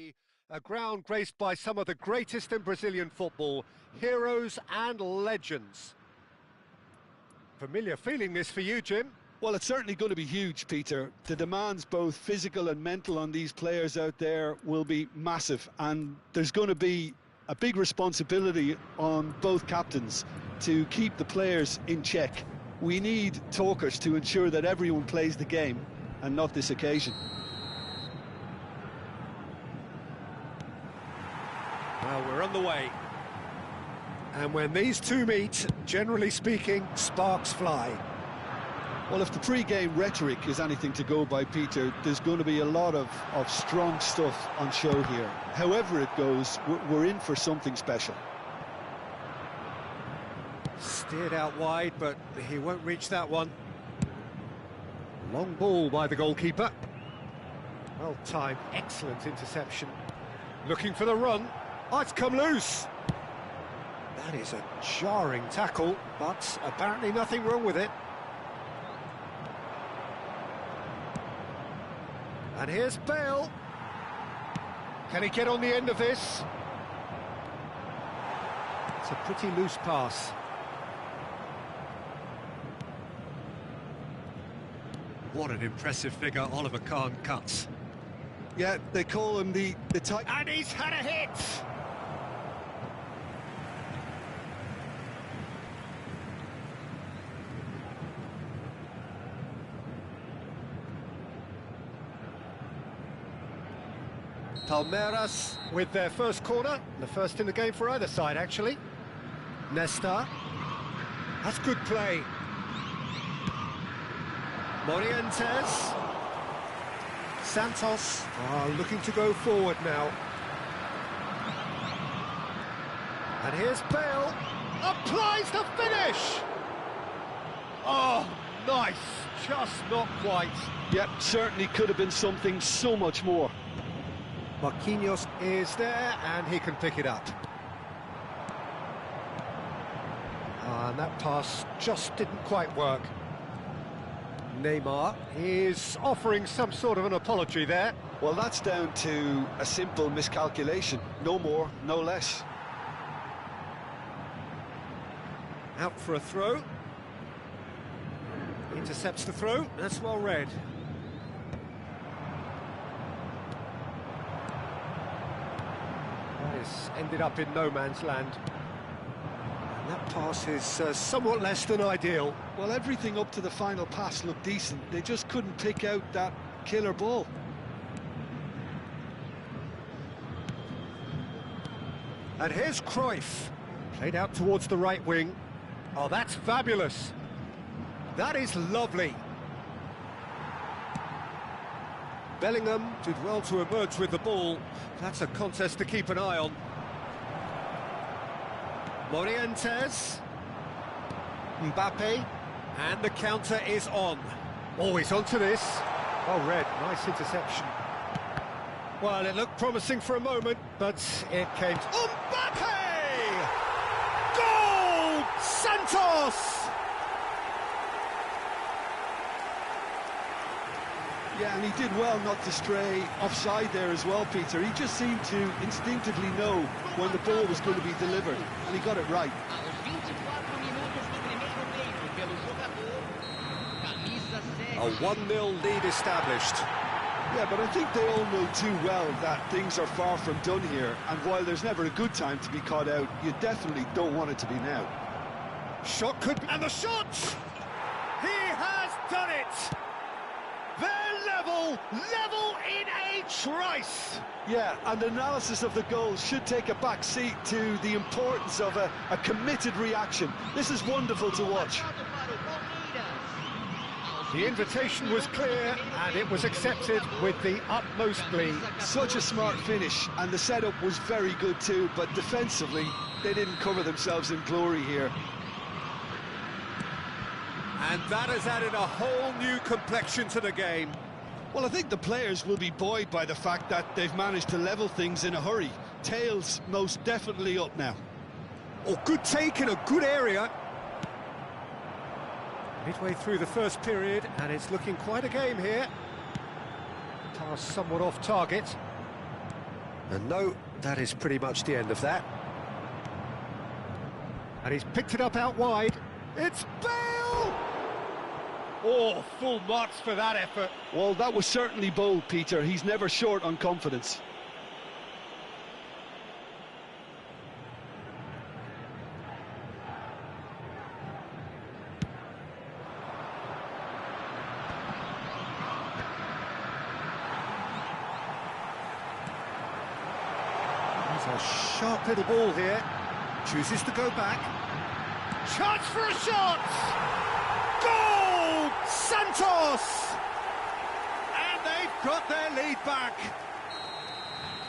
A ground graced by some of the greatest in Brazilian football, heroes and legends. Familiar feeling this for you, Jim? Well, it's certainly going to be huge, Peter. The demands, both physical and mental, on these players out there will be massive, and there's going to be a big responsibility on both captains to keep the players in check. We need talkers to ensure that everyone plays the game and not this occasion. Well, we're on the way. And when these two meet, generally speaking, sparks fly. Well, if the pre-game rhetoric is anything to go by, Peter, there's going to be a lot of strong stuff on show here. However it goes, we're in for something special. Steered out wide, but he won't reach that one. Long ball by the goalkeeper. Well timed, excellent interception. Looking for the run. Oh, it's come loose. That is a jarring tackle, but apparently nothing wrong with it. And here's Bale. Can he get on the end of this? It's a pretty loose pass. What an impressive figure Oliver Kahn cuts. Yeah, they call him the type. And he's had a hit! Palmeiras with their first corner, the first in the game for either side, actually. Nesta. That's good play. Morientes. Santos are looking to go forward now. And here's Bale. Applies the finish! Oh, nice. Just not quite. Yep, certainly could have been something so much more. Marquinhos is there, and he can pick it up. And that pass just didn't quite work. Neymar is offering some sort of an apology there. Well, that's down to a simple miscalculation. No more, no less. Out for a throw. Intercepts the throw. That's well read. This ended up in no man's land. And that pass is somewhat less than ideal. Well, everything up to the final pass looked decent. They just couldn't pick out that killer ball. And here's Cruyff. Played out towards the right wing. Oh, that's fabulous. That is lovely. Bellingham did well to emerge with the ball. That's a contest to keep an eye on. Morientes. Mbappe. And the counter is on. Oh, he's onto this. Oh, red. Nice interception. Well, it looked promising for a moment, but it came to... Mbappe! Goal! Santos! Yeah, and he did well not to stray offside there as well, Peter. He just seemed to instinctively know when the ball was going to be delivered, and he got it right. A 1-0 lead established. Yeah, but I think they all know too well that things are far from done here, and while there's never a good time to be caught out, you definitely don't want it to be now. Shot could... And the shot! He has done it! They're level in a trice! Yeah, and analysis of the goal should take a back seat to the importance of a committed reaction. This is wonderful to watch. The invitation was clear, and it was accepted with the utmost glee. Such a smart finish, and the setup was very good too, but defensively, they didn't cover themselves in glory here. And that has added a whole new complexion to the game. Well, I think the players will be buoyed by the fact that they've managed to level things in a hurry. Tails most definitely up now. Oh, good take in a good area. Midway through the first period, and it's looking quite a game here. Pass somewhat off target. And no, that is pretty much the end of that. And he's picked it up out wide. It's Bale! Oh, full marks for that effort. Well, that was certainly bold, Peter. He's never short on confidence. A sharp little ball here, chooses to go back, chance for a shot, goal, Santos, and they've got their lead back.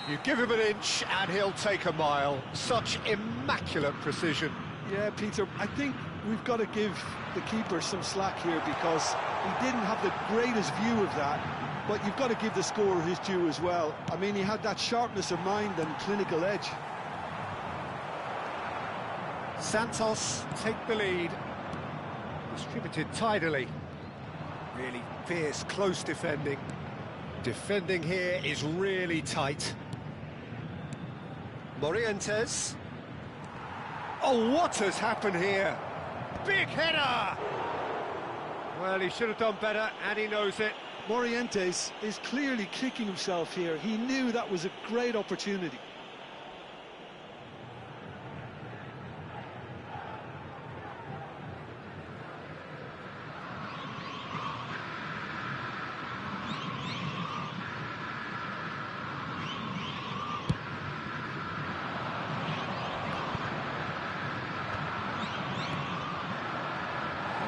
You give him an inch and he'll take a mile, such immaculate precision. Yeah, Peter, I think we've got to give the keeper some slack here because he didn't have the greatest view of that. But you've got to give the scorer his due as well. I mean, he had that sharpness of mind and clinical edge. Santos take the lead. Distributed tidily. Really fierce, close defending. Defending here is really tight. Morientes. Oh, what has happened here? Big header! Well, he should have done better, and he knows it. Morientes is clearly kicking himself here. He knew that was a great opportunity.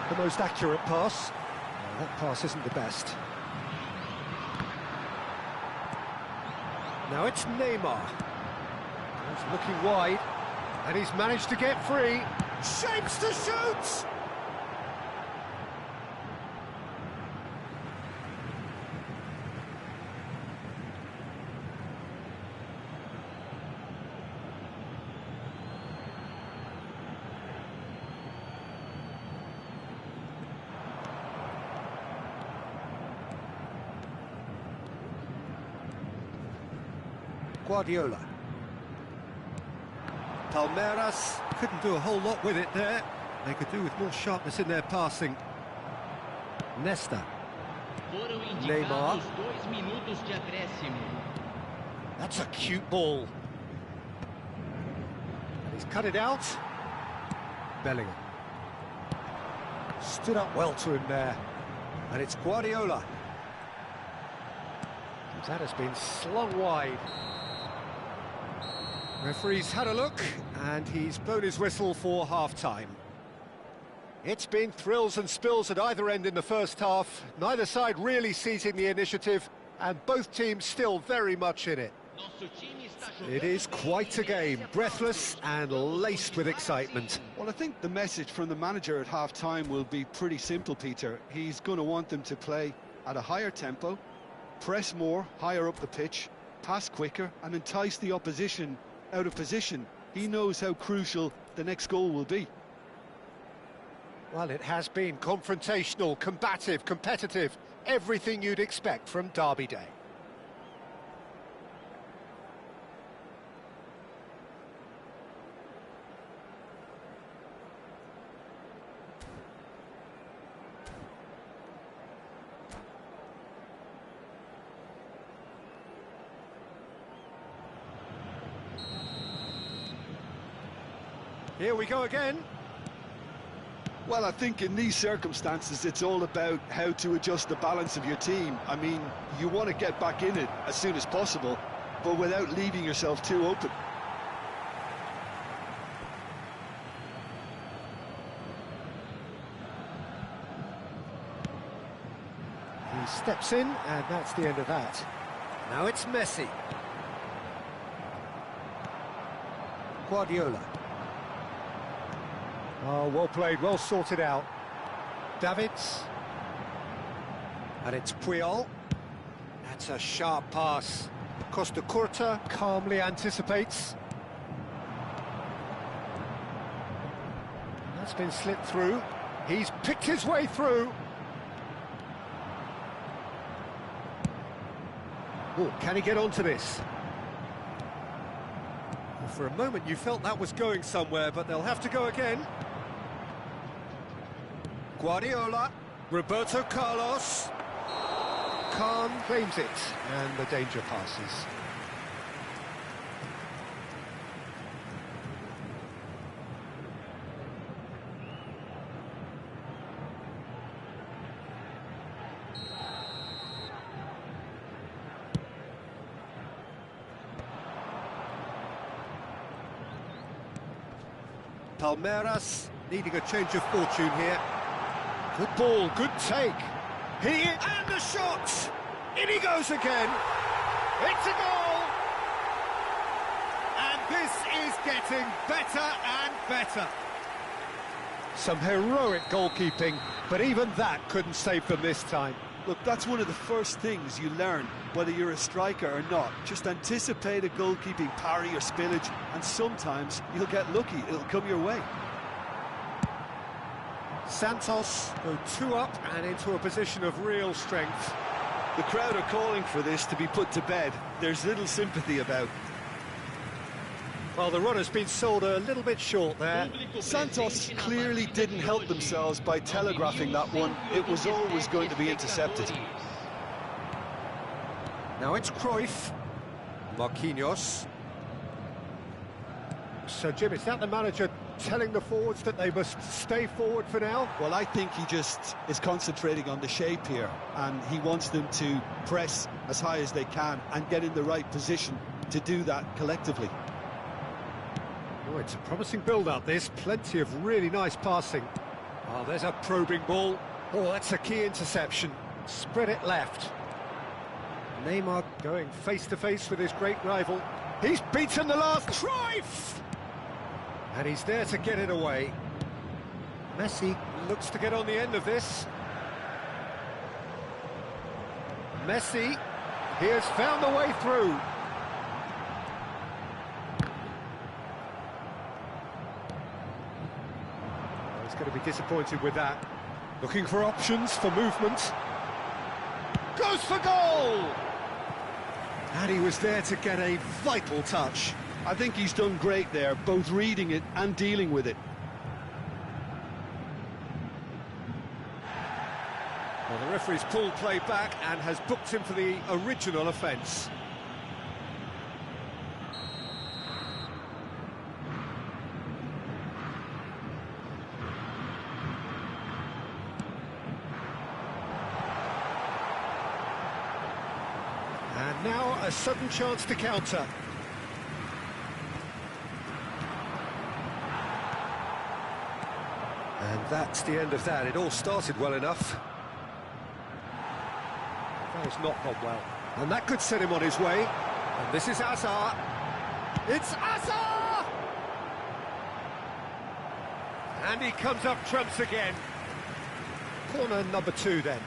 The most accurate pass. Well, that pass isn't the best. Now it's Neymar. He's looking wide, and he's managed to get free. Shapes to shoot! Guardiola. Palmeiras couldn't do a whole lot with it there. They could do with more sharpness in their passing. Nesta. Neymar. That's a cute ball. And he's cut it out. Bellingham. Stood up well to him there. And it's Guardiola. That has been slung wide. Referee's had a look, and he's blown his whistle for half-time. It's been thrills and spills at either end in the first half, neither side really seizing the initiative, and both teams still very much in it. It is quite a game, breathless and laced with excitement. Well, I think the message from the manager at half-time will be pretty simple, Peter. He's going to want them to play at a higher tempo, press more, higher up the pitch, pass quicker, and entice the opposition out of position. He knows how crucial the next goal will be. Well, it has been confrontational, combative, competitive, everything you'd expect from Derby Day. Here we go again. Well, I think in these circumstances, it's all about how to adjust the balance of your team. I mean, you want to get back in it as soon as possible, but without leaving yourself too open. He steps in, and that's the end of that. Now it's Messi. Guardiola. Oh, well played, well sorted out. Davids. And it's Puyol. That's a sharp pass. Costa Curta calmly anticipates. That's been slipped through. He's picked his way through. Oh, can he get onto this? For a moment you felt that was going somewhere, but they'll have to go again. Guardiola, Roberto Carlos. Khan claims it, and the danger passes. Palmeiras needing a change of fortune here. Good ball, good take. And the shot! In he goes again. It's a goal! And this is getting better and better. Some heroic goalkeeping, but even that couldn't save them this time. Look, that's one of the first things you learn, whether you're a striker or not. Just anticipate a goalkeeping parry or spillage, and sometimes you'll get lucky, it'll come your way. Santos go 2 up and into a position of real strength. The crowd are calling for this to be put to bed. There's little sympathy about. Well, the run has been sold a little bit short there. Santos clearly didn't help themselves by telegraphing that one. It was always going to be intercepted. Now it's Cruyff. Marquinhos. So, Jim, is that the manager telling the forwards that they must stay forward for now? Well, I think he just is concentrating on the shape here, and he wants them to press as high as they can and get in the right position to do that collectively. Oh, it's a promising build-up, this. Plenty of really nice passing. Oh, there's a probing ball. Oh, that's a key interception. Spread it left. Neymar going face-to-face with his great rival. He's beaten the last. Cruyff! And he's there to get it away. Messi looks to get on the end of this. Messi, he has found the way through. He's going to be disappointed with that. Looking for options for movement. Goes for goal! And he was there to get a vital touch. I think he's done great there, both reading it and dealing with it. Well, the referee's pulled play back and has booked him for the original offence. And now a sudden chance to counter. And that's the end of that. It all started well enough. That has not gone well. And that could set him on his way. And this is Hazard. It's Hazard! And he comes up trumps again. Corner number 2 then.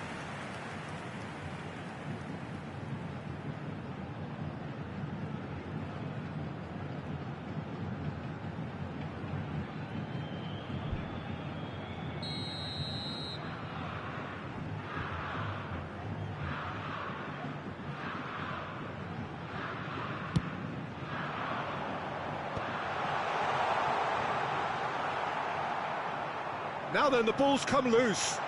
Now then, the ball's come loose.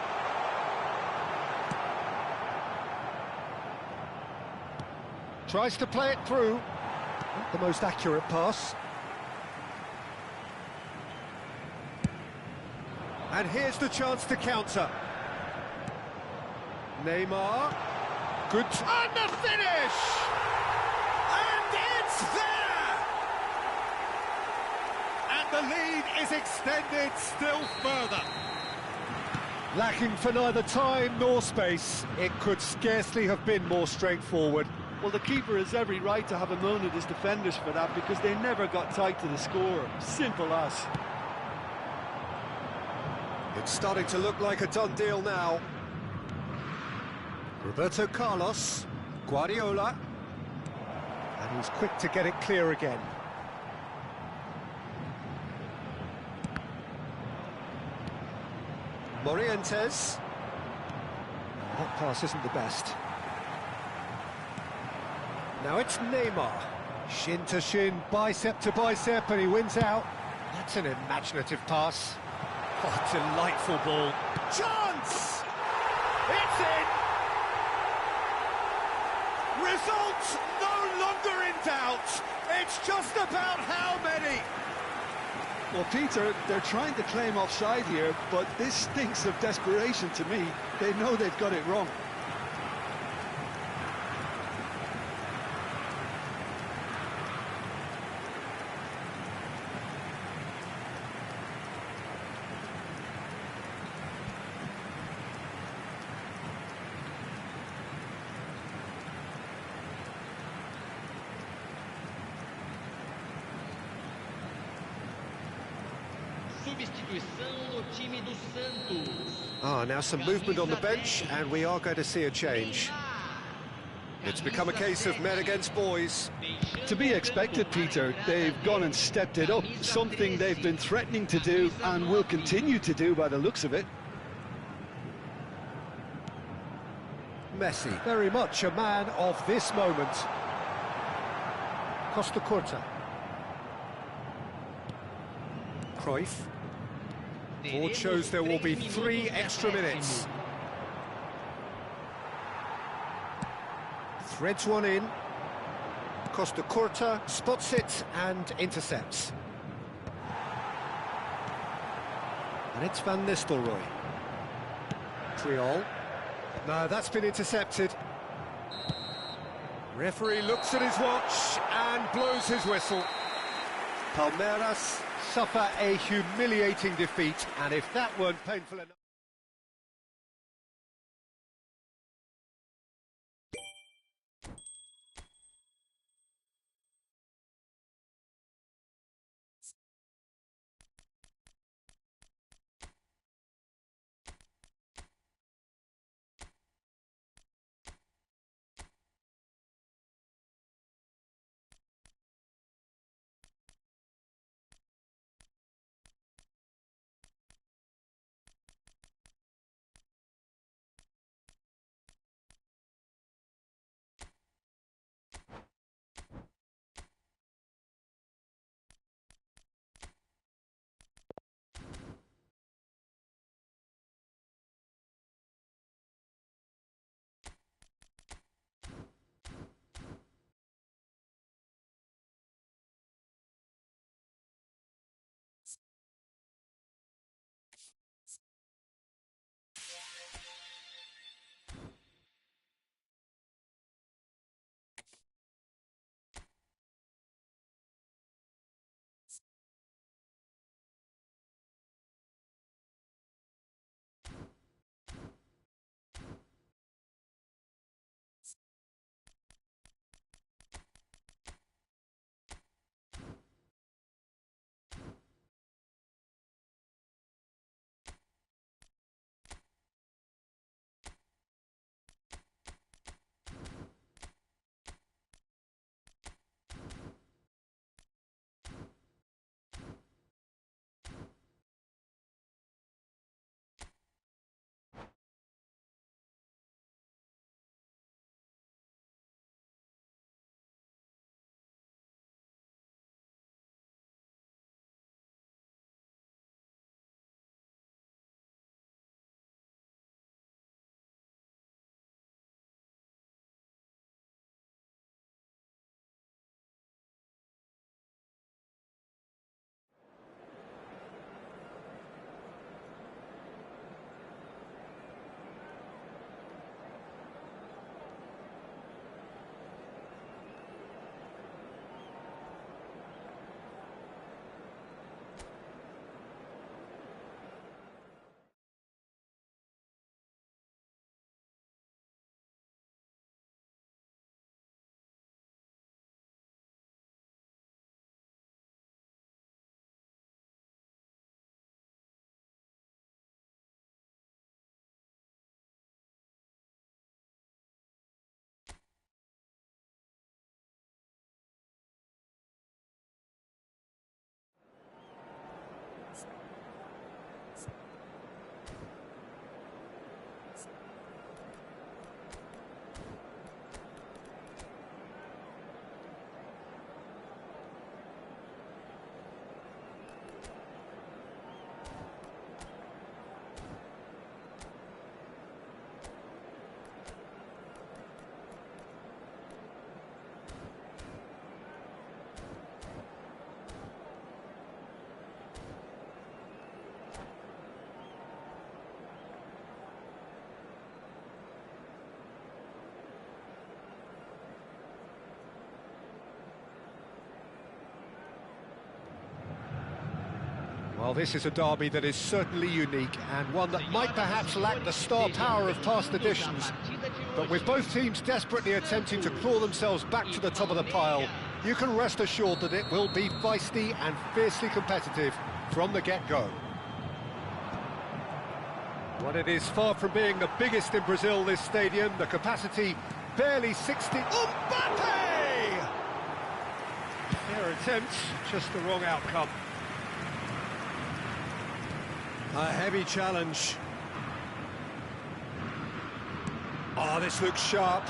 Tries to play it through. Not the most accurate pass. And here's the chance to counter. Neymar. Good. And the finish! And it's there! And the lead is extended still further. Lacking for neither time nor space, it could scarcely have been more straightforward. Well, the keeper has every right to have a moan at his defenders for that, because they never got tight to the score. Simple as. It's starting to look like a done deal now. Roberto Carlos, Guardiola, and he's quick to get it clear again. Morientes. Oh, that pass isn't the best. Now it's Neymar. Shin to shin, bicep to bicep, and he wins out. That's an imaginative pass. Oh, delightful ball. Chance! It's in! Results no longer in doubt. It's just about how many. Well, Peter, they're trying to claim offside here, but this stinks of desperation to me. They know they've got it wrong. Now some movement on the bench, and we are going to see a change. It's become a case of men against boys. To be expected, Peter. They've gone and stepped it up, something they've been threatening to do and will continue to do by the looks of it. Messi, very much a man of this moment. Costa Curta. Cruyff. Board shows there will be 3 extra minutes. Threads one in. Costa Curta spots it and intercepts. And it's Van Nistelrooy. Triol. No, that's been intercepted. Referee looks at his watch and blows his whistle. Palmeiras suffer a humiliating defeat, and if that weren't painful enough... Well, this is a derby that is certainly unique, and one that might perhaps lack the star power of past editions. But with both teams desperately attempting to claw themselves back to the top of the pile, you can rest assured that it will be feisty and fiercely competitive from the get-go. Well, it is far from being the biggest in Brazil, this stadium. The capacity barely 60... Mbappe! Their attempt, just the wrong outcome. A heavy challenge. Oh, this looks sharp.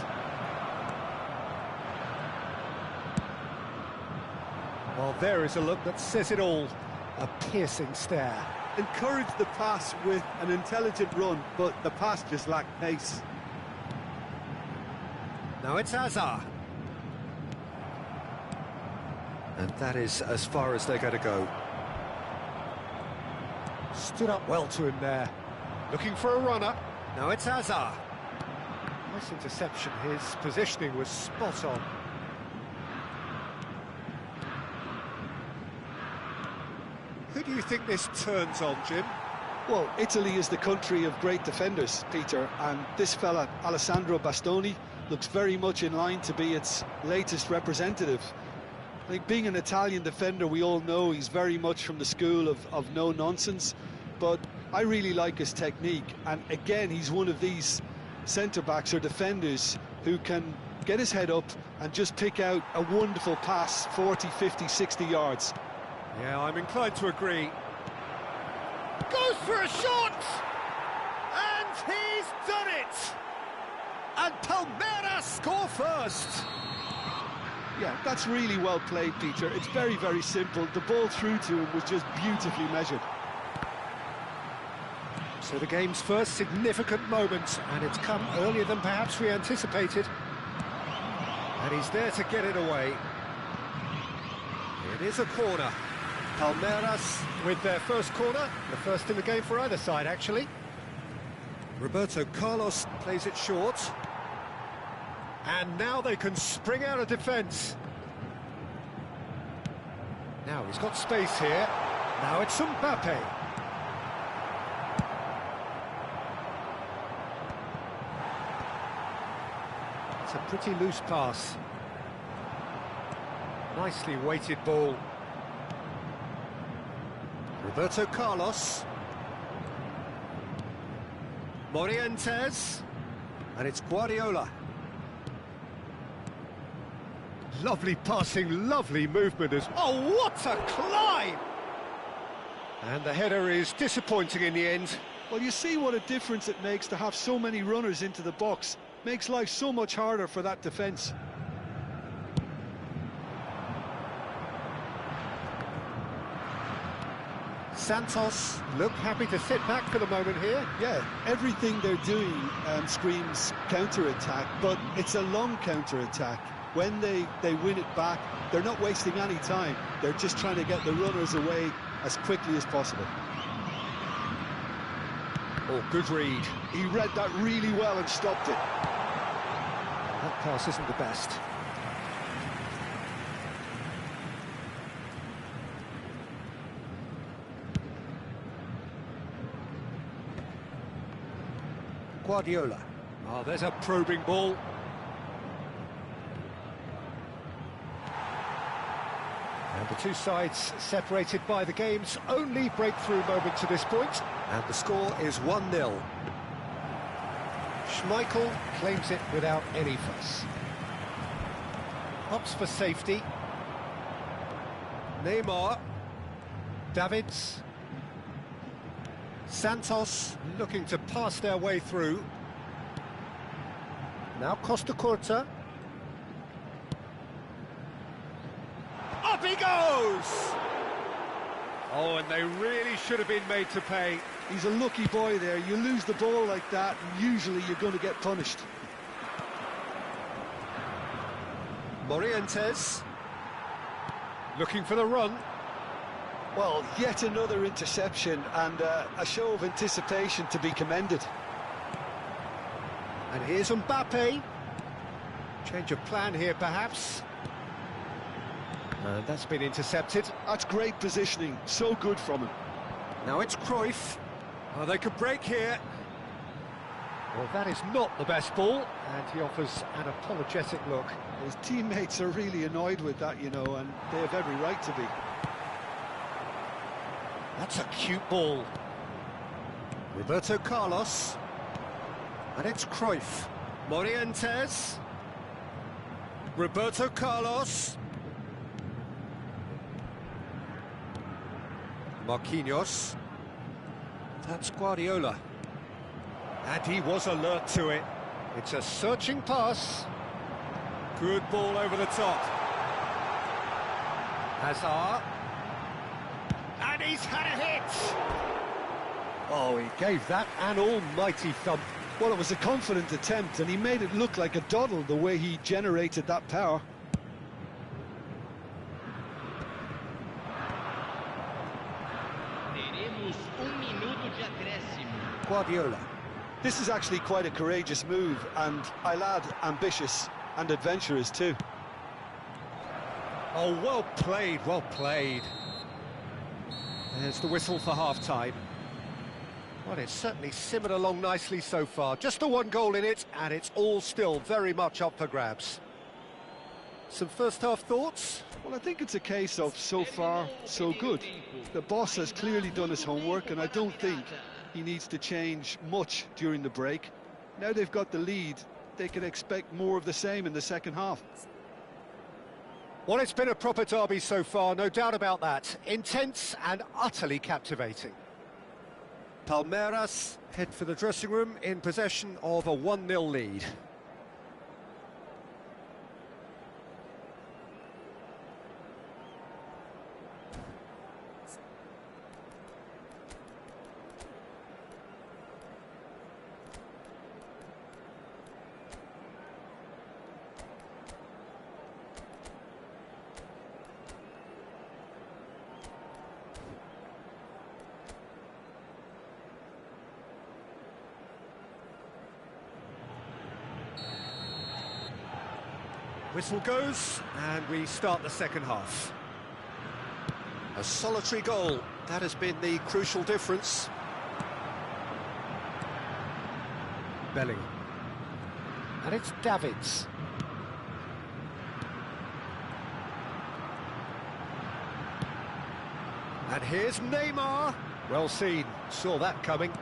Well, there is a look that says it all. A piercing stare. Encouraged the pass with an intelligent run, but the pass just lacked pace. Now it's Hazard. And that is as far as they're going to go. Stood up well to him there. Looking for a runner. Now it's Hazard. Nice interception. His positioning was spot on. Who do you think this turns on, Jim? Well, Italy is the country of great defenders, Peter, and this fella, Alessandro Bastoni, looks very much in line to be its latest representative. I think being an Italian defender, we all know he's very much from the school of no-nonsense, but I really like his technique, and again, he's one of these centre-backs or defenders who can get his head up and just pick out a wonderful pass, 40, 50, 60 yards. Yeah, I'm inclined to agree. Goes for a shot! And he's done it! And Palmeiras score first! Yeah, that's really well played, Peter. It's very, very simple. The ball through to him was just beautifully measured. So the game's first significant moment, and it's come earlier than perhaps we anticipated. And he's there to get it away. It is a corner. Palmeiras with their first corner, the first in the game for either side, actually. Roberto Carlos plays it short. And now they can spring out of defence. Now he's got space here. Now it's Mbappe. It's a pretty loose pass. Nicely weighted ball. Roberto Carlos. Morientes. And it's Guardiola. Lovely passing, lovely movement. Oh, what a climb! And the header is disappointing in the end. Well, you see what a difference it makes to have so many runners into the box. Makes life so much harder for that defence. Santos look happy to sit back for the moment here. Yeah, everything they're doing screams counter-attack, but it's a long counter-attack. When they win it back, they're not wasting any time. They're just trying to get the runners away as quickly as possible. Oh, good read. He read that really well and stopped it. That pass isn't the best. Guardiola. Oh, there's a probing ball. And the two sides separated by the game's only breakthrough moment to this point. And the score is 1-0. Schmeichel claims it without any fuss. Opts for safety. Neymar. Davids. Santos looking to pass their way through. Now Costa Curta. Up he goes! Oh, and they really should have been made to pay. He's a lucky boy there. You lose the ball like that, and usually you're going to get punished. Morientes. Looking for the run. Well, yet another interception and a show of anticipation to be commended. And here's Mbappe. Change of plan here, perhaps. And that's been intercepted. That's great positioning. So good from him. Now it's Cruyff. Oh, they could break here. Well, that is not the best ball, and he offers an apologetic look. His teammates are really annoyed with that, you know, and they have every right to be. That's a cute ball. Roberto Carlos. And it's Cruyff. Morientes. Roberto Carlos. Marquinhos. That's Guardiola. And he was alert to it. It's a searching pass. Good ball over the top. Hazard. And he's had a hit! Oh, he gave that an almighty thump. Well, it was a confident attempt, and he made it look like a doddle the way he generated that power. Guardiola. This is actually quite a courageous move, and I'll add ambitious and adventurous too. Oh, well played, well played. There's the whistle for half-time. Well, it's certainly simmered along nicely so far. Just the one goal in it, and it's all still very much up for grabs. Some first-half thoughts? Well, I think it's a case of so far, so good. The boss has clearly done his homework, and I don't think he needs to change much during the break. Now they've got the lead, they can expect more of the same in the second half. Well, it's been a proper derby so far, no doubt about that. Intense and utterly captivating. Palmeiras head for the dressing room in possession of a 1-0 lead. Whistle goes, and we start the second half. A solitary goal, that has been the crucial difference. Bellingham. And it's Davids. And here's Neymar. Well seen, saw that coming.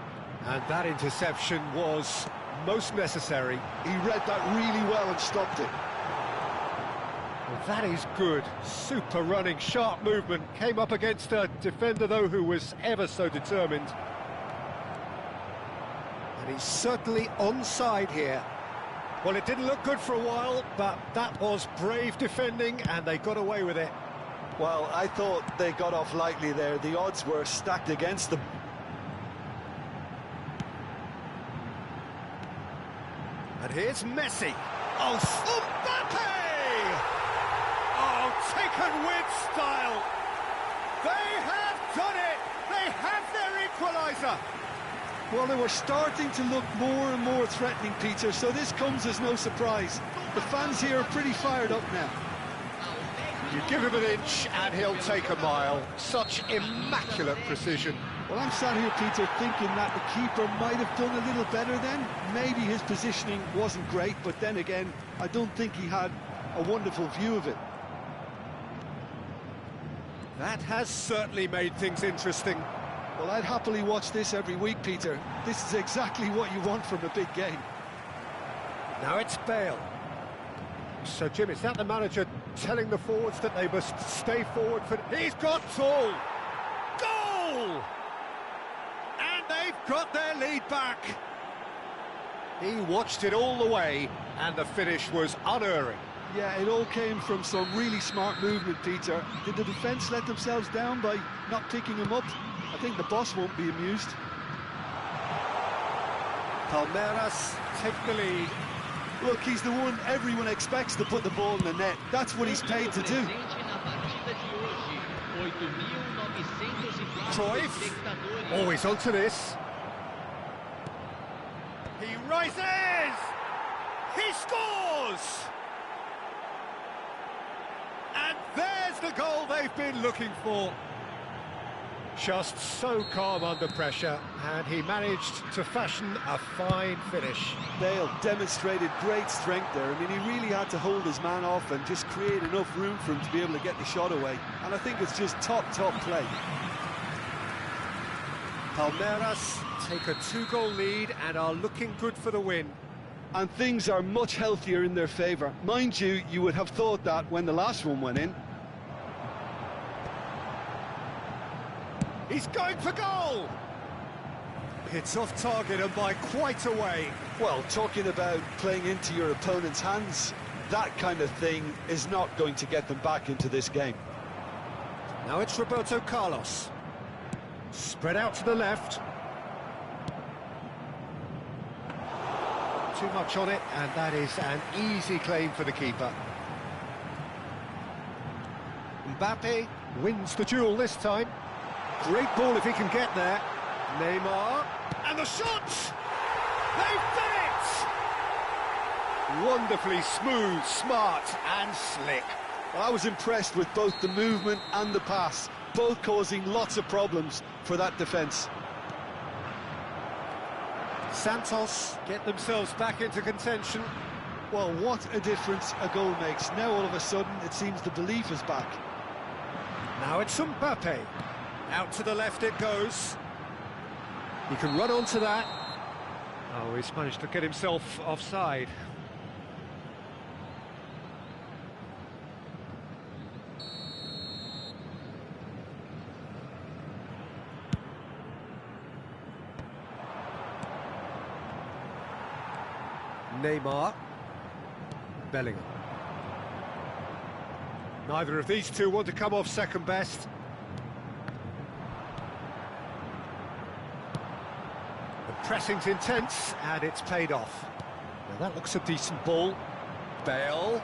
And that interception was most necessary. He read that really well and stopped it. Well, that is good. Super running, sharp movement. Came up against a defender, though, who was ever so determined. And he's certainly onside here. Well, it didn't look good for a while, but that was brave defending, and they got away with it. Well, I thought they got off lightly there. The odds were stacked against them. And here's Messi. Oh, Mbappe! Oh, taken with style. They have done it. They have their equaliser. Well, they were starting to look more and more threatening, Peter, so this comes as no surprise. The fans here are pretty fired up now. You give him an inch and he'll take a mile. Such immaculate precision. Well, I'm sat here, Peter, thinking that the keeper might have done a little better then. Maybe his positioning wasn't great, but then again, I don't think he had a wonderful view of it. That has certainly made things interesting. Well, I'd happily watch this every week, Peter. This is exactly what you want from a big game. Now it's Bale. So, Jim, is that the manager telling the forwards that they must stay forward for... He's got all! Goal! And they've got their lead back. He watched it all the way, and the finish was unerring. Yeah, it all came from some really smart movement, Peter. Did the defence let themselves down by not picking him up? I think the boss won't be amused. Palmeiras take the lead. Look, he's the one everyone expects to put the ball in the net. That's what he's paid to do. Cruyff. Oh, he's onto this. He rises! He scores! And there's the goal they've been looking for. Just so calm under pressure, and he managed to fashion a fine finish. Bale demonstrated great strength there. I mean, he really had to hold his man off and just create enough room for him to be able to get the shot away. And I think it's just top play. Palmeiras take a 2-goal lead and are looking good for the win. And things are much healthier in their favour. Mind you, you would have thought that when the last one went in. He's going for goal! It's off target and by quite a way. Well, talking about playing into your opponent's hands, that kind of thing is not going to get them back into this game. Now it's Roberto Carlos. Spread out to the left. Too much on it, and that is an easy claim for the keeper. Mbappe wins the duel this time. Great ball if he can get there. Neymar, and the shot! They've done it! Wonderfully smooth, smart and slick. Well, I was impressed with both the movement and the pass, both causing lots of problems for that defence. Santos get themselves back into contention. Well, what a difference a goal makes. Now all of a sudden it seems the belief is back. Now it's Mbappe. Out to the left it goes. He can run onto that. Oh, he's managed to get himself offside. Neymar. Bellingham. Neither of these two want to come off second best. The pressing's intense, and it's paid off. Now that looks a decent ball. Bale.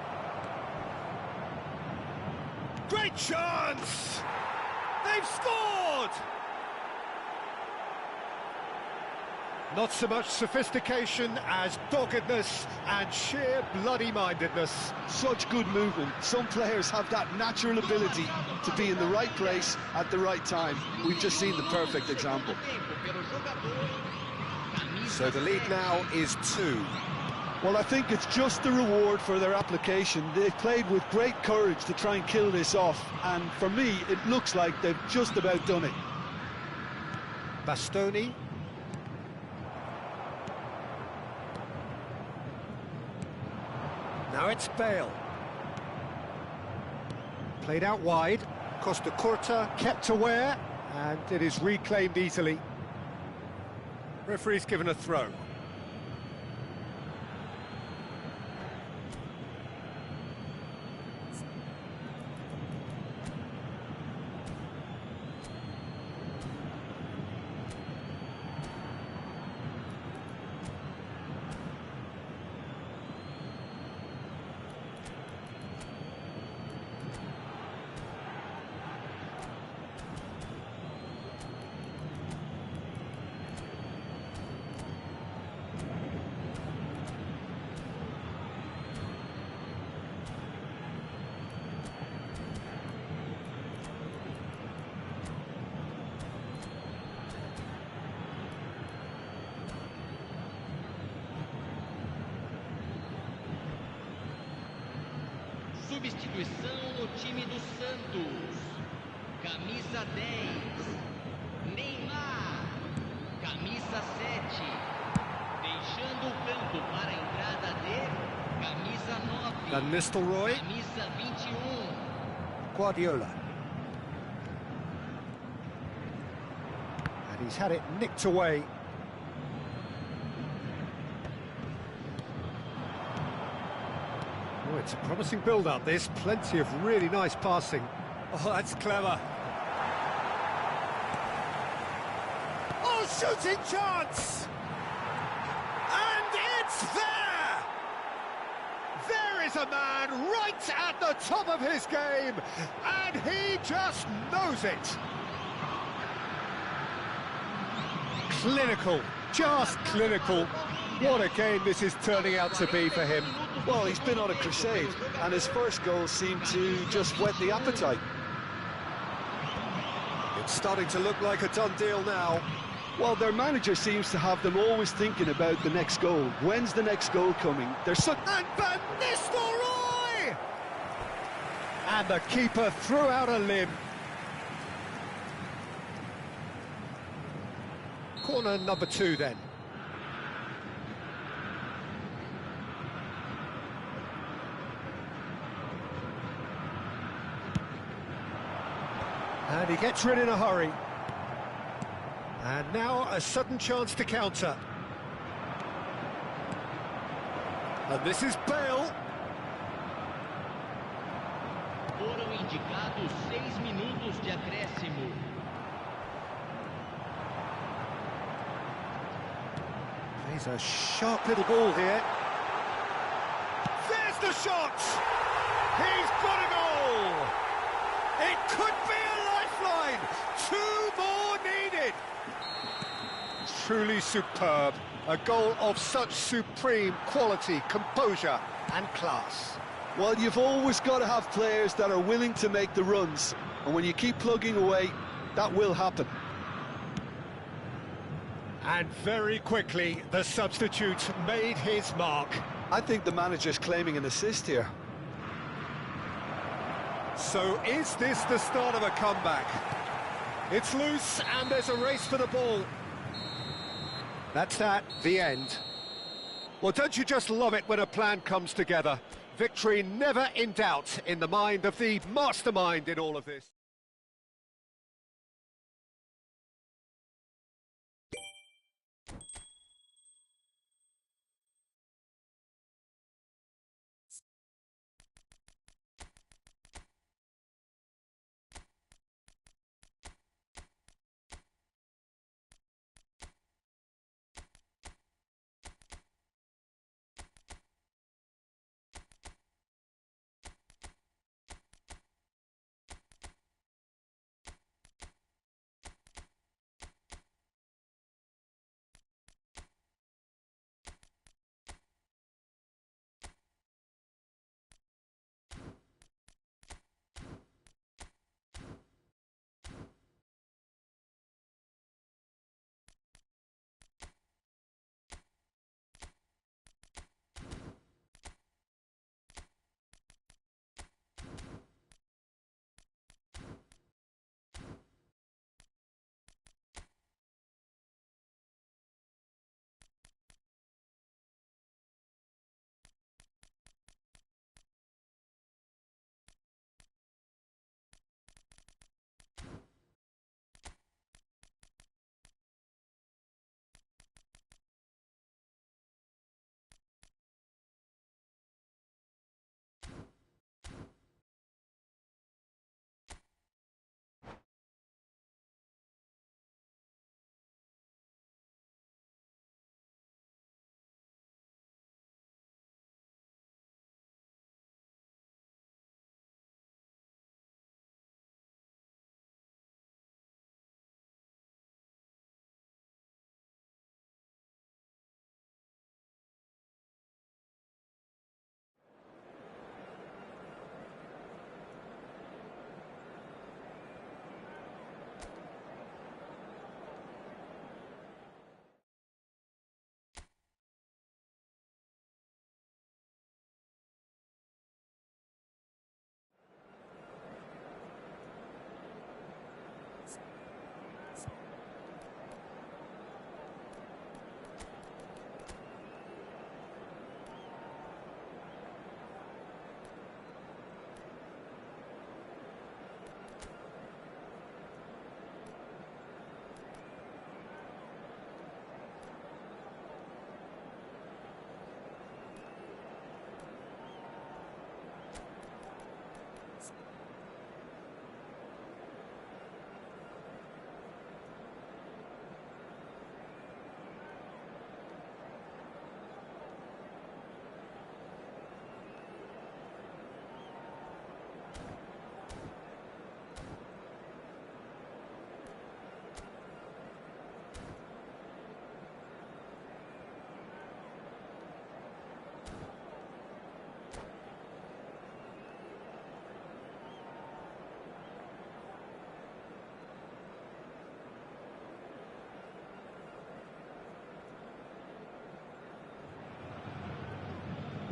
Great chance! They've scored! Not so much sophistication as doggedness and sheer bloody-mindedness. Such good movement. Some players have that natural ability to be in the right place at the right time. We've just seen the perfect example. So the lead now is 2. Well, I think it's just the reward for their application. They've played with great courage to try and kill this off, and for me, it looks like they've just about done it. Bastoni. Now it's Bale. Played out wide. Costa Curta kept aware, and it is reclaimed easily. Referee's given a throw. Substituição no time do Santos. Camisa 10. Neymar. Camisa 7. Deixando o campo para a entrada de camisa 9. Van Nistelrooy. Camisa 21. Guardiola. And he's had it nicked away. Oh, it's a promising build-up, this. Plenty of really nice passing. Oh, that's clever. Oh, shooting chance! And it's there! There is a man right at the top of his game, and he just knows it. Clinical, just clinical. What a game this is turning out to be for him. Well, he's been on a crusade, and his first goal seemed to just whet the appetite. It's starting to look like a done deal now. Well, their manager seems to have them always thinking about the next goal. When's the next goal coming? They're so... And Van Nistelrooy! And the keeper threw out a limb. Corner number 2 then. And he gets rid in a hurry. And now a sudden chance to counter. And this is Bale. Foram indicados 6 minutos de acréscimo. He's a sharp little ball here. There's the shot! He's got a goal! It could be a lifeline! 2 more needed! Truly superb. A goal of such supreme quality, composure and class. Well, you've always got to have players that are willing to make the runs. And when you keep plugging away, that will happen. And very quickly, the substitute made his mark. I think the manager's claiming an assist here. So is this the start of a comeback? It's loose and there's a race for the ball. That's that, the end. Well, don't you just love it when a plan comes together? Victory never in doubt in the mind of the mastermind in all of this.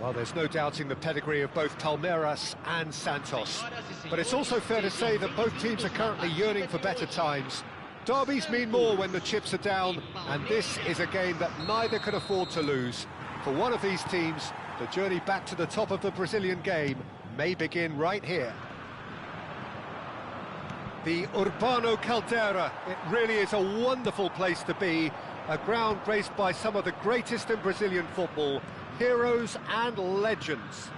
Well, there's no doubting the pedigree of both Palmeiras and Santos. But it's also fair to say that both teams are currently yearning for better times. Derbies mean more when the chips are down, and this is a game that neither can afford to lose. For one of these teams, the journey back to the top of the Brazilian game may begin right here. The Urbano Caldera, it really is a wonderful place to be, a ground graced by some of the greatest in Brazilian football, heroes and legends.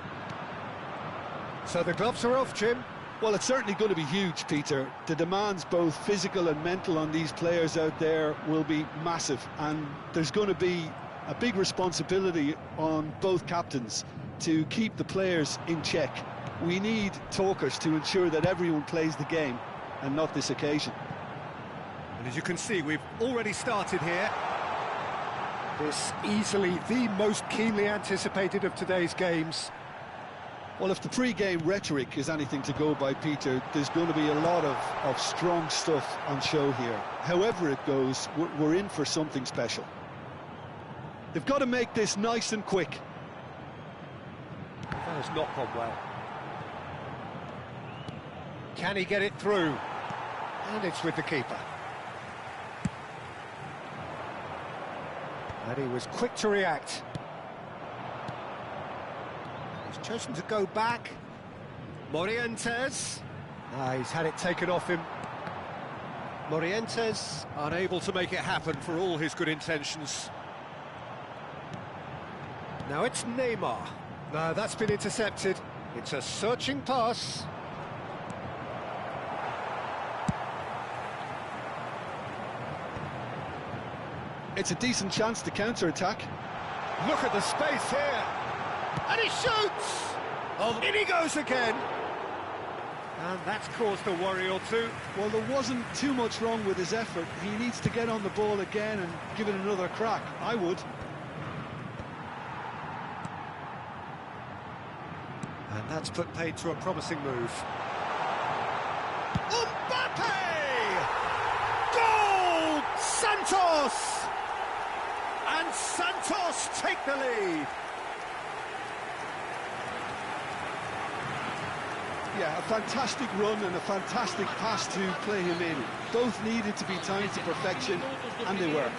So the gloves are off, Jim. Well, it's certainly going to be huge, Peter. The demands, both physical and mental, on these players out there will be massive, and there's going to be a big responsibility on both captains to keep the players in check. We need talkers to ensure that everyone plays the game, and not this occasion. And as you can see, we've already started here. This easily the most keenly anticipated of today's games. Well, if the pre-game rhetoric is anything to go by, Peter, there's going to be a lot of strong stuff on show here. However it goes, we're in for something special. They've got to make this nice and quick. That has not gone well. Can he get it through? And it's with the keeper. And he was quick to react. He's chosen to go back. Morientes. He's had it taken off him. Morientes unable to make it happen for all his good intentions. Now it's Neymar. No, that's been intercepted. It's a searching pass. It's a decent chance to counter-attack. Look at the space here. And he shoots! Oh, in he goes again. And that's caused a worry or two. Well, there wasn't too much wrong with his effort. He needs to get on the ball again and give it another crack. I would. And that's put paid to a promising move. Mbappe! Goal! Santos! And Santos take the lead. Yeah, a fantastic run and a fantastic pass to play him in. Both needed to be timed to perfection, and they were.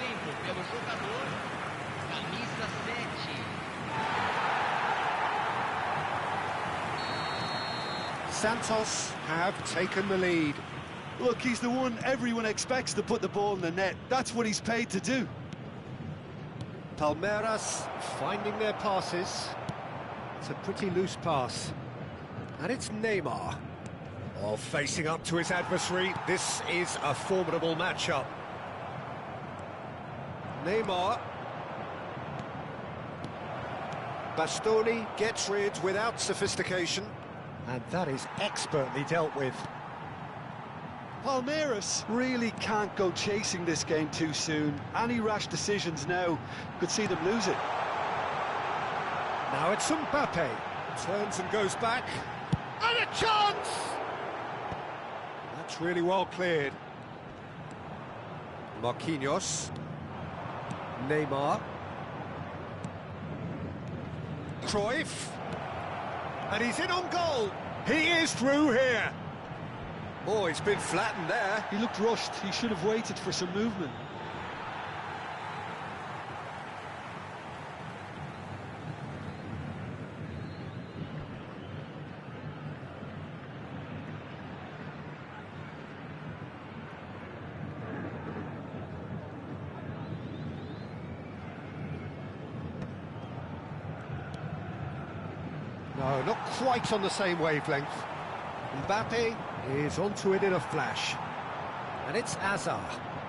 Santos have taken the lead. Look, he's the one everyone expects to put the ball in the net. That's what he's paid to do. Palmeiras finding their passes. It's a pretty loose pass. And it's Neymar. Oh, facing up to his adversary. This is a formidable matchup. Neymar. Bastoni gets rid without sophistication. And that is expertly dealt with. Palmeiras really can't go chasing this game too soon. Any rash decisions now could see them lose it. Now it's Mbappe. Turns and goes back. And a chance! That's really well cleared. Marquinhos. Neymar. Cruyff. And he's in on goal. He is through here. Oh, he's been flattened there. He looked rushed. He should have waited for some movement. No, not quite on the same wavelength. Mbappe is onto it in a flash. And it's Hazard.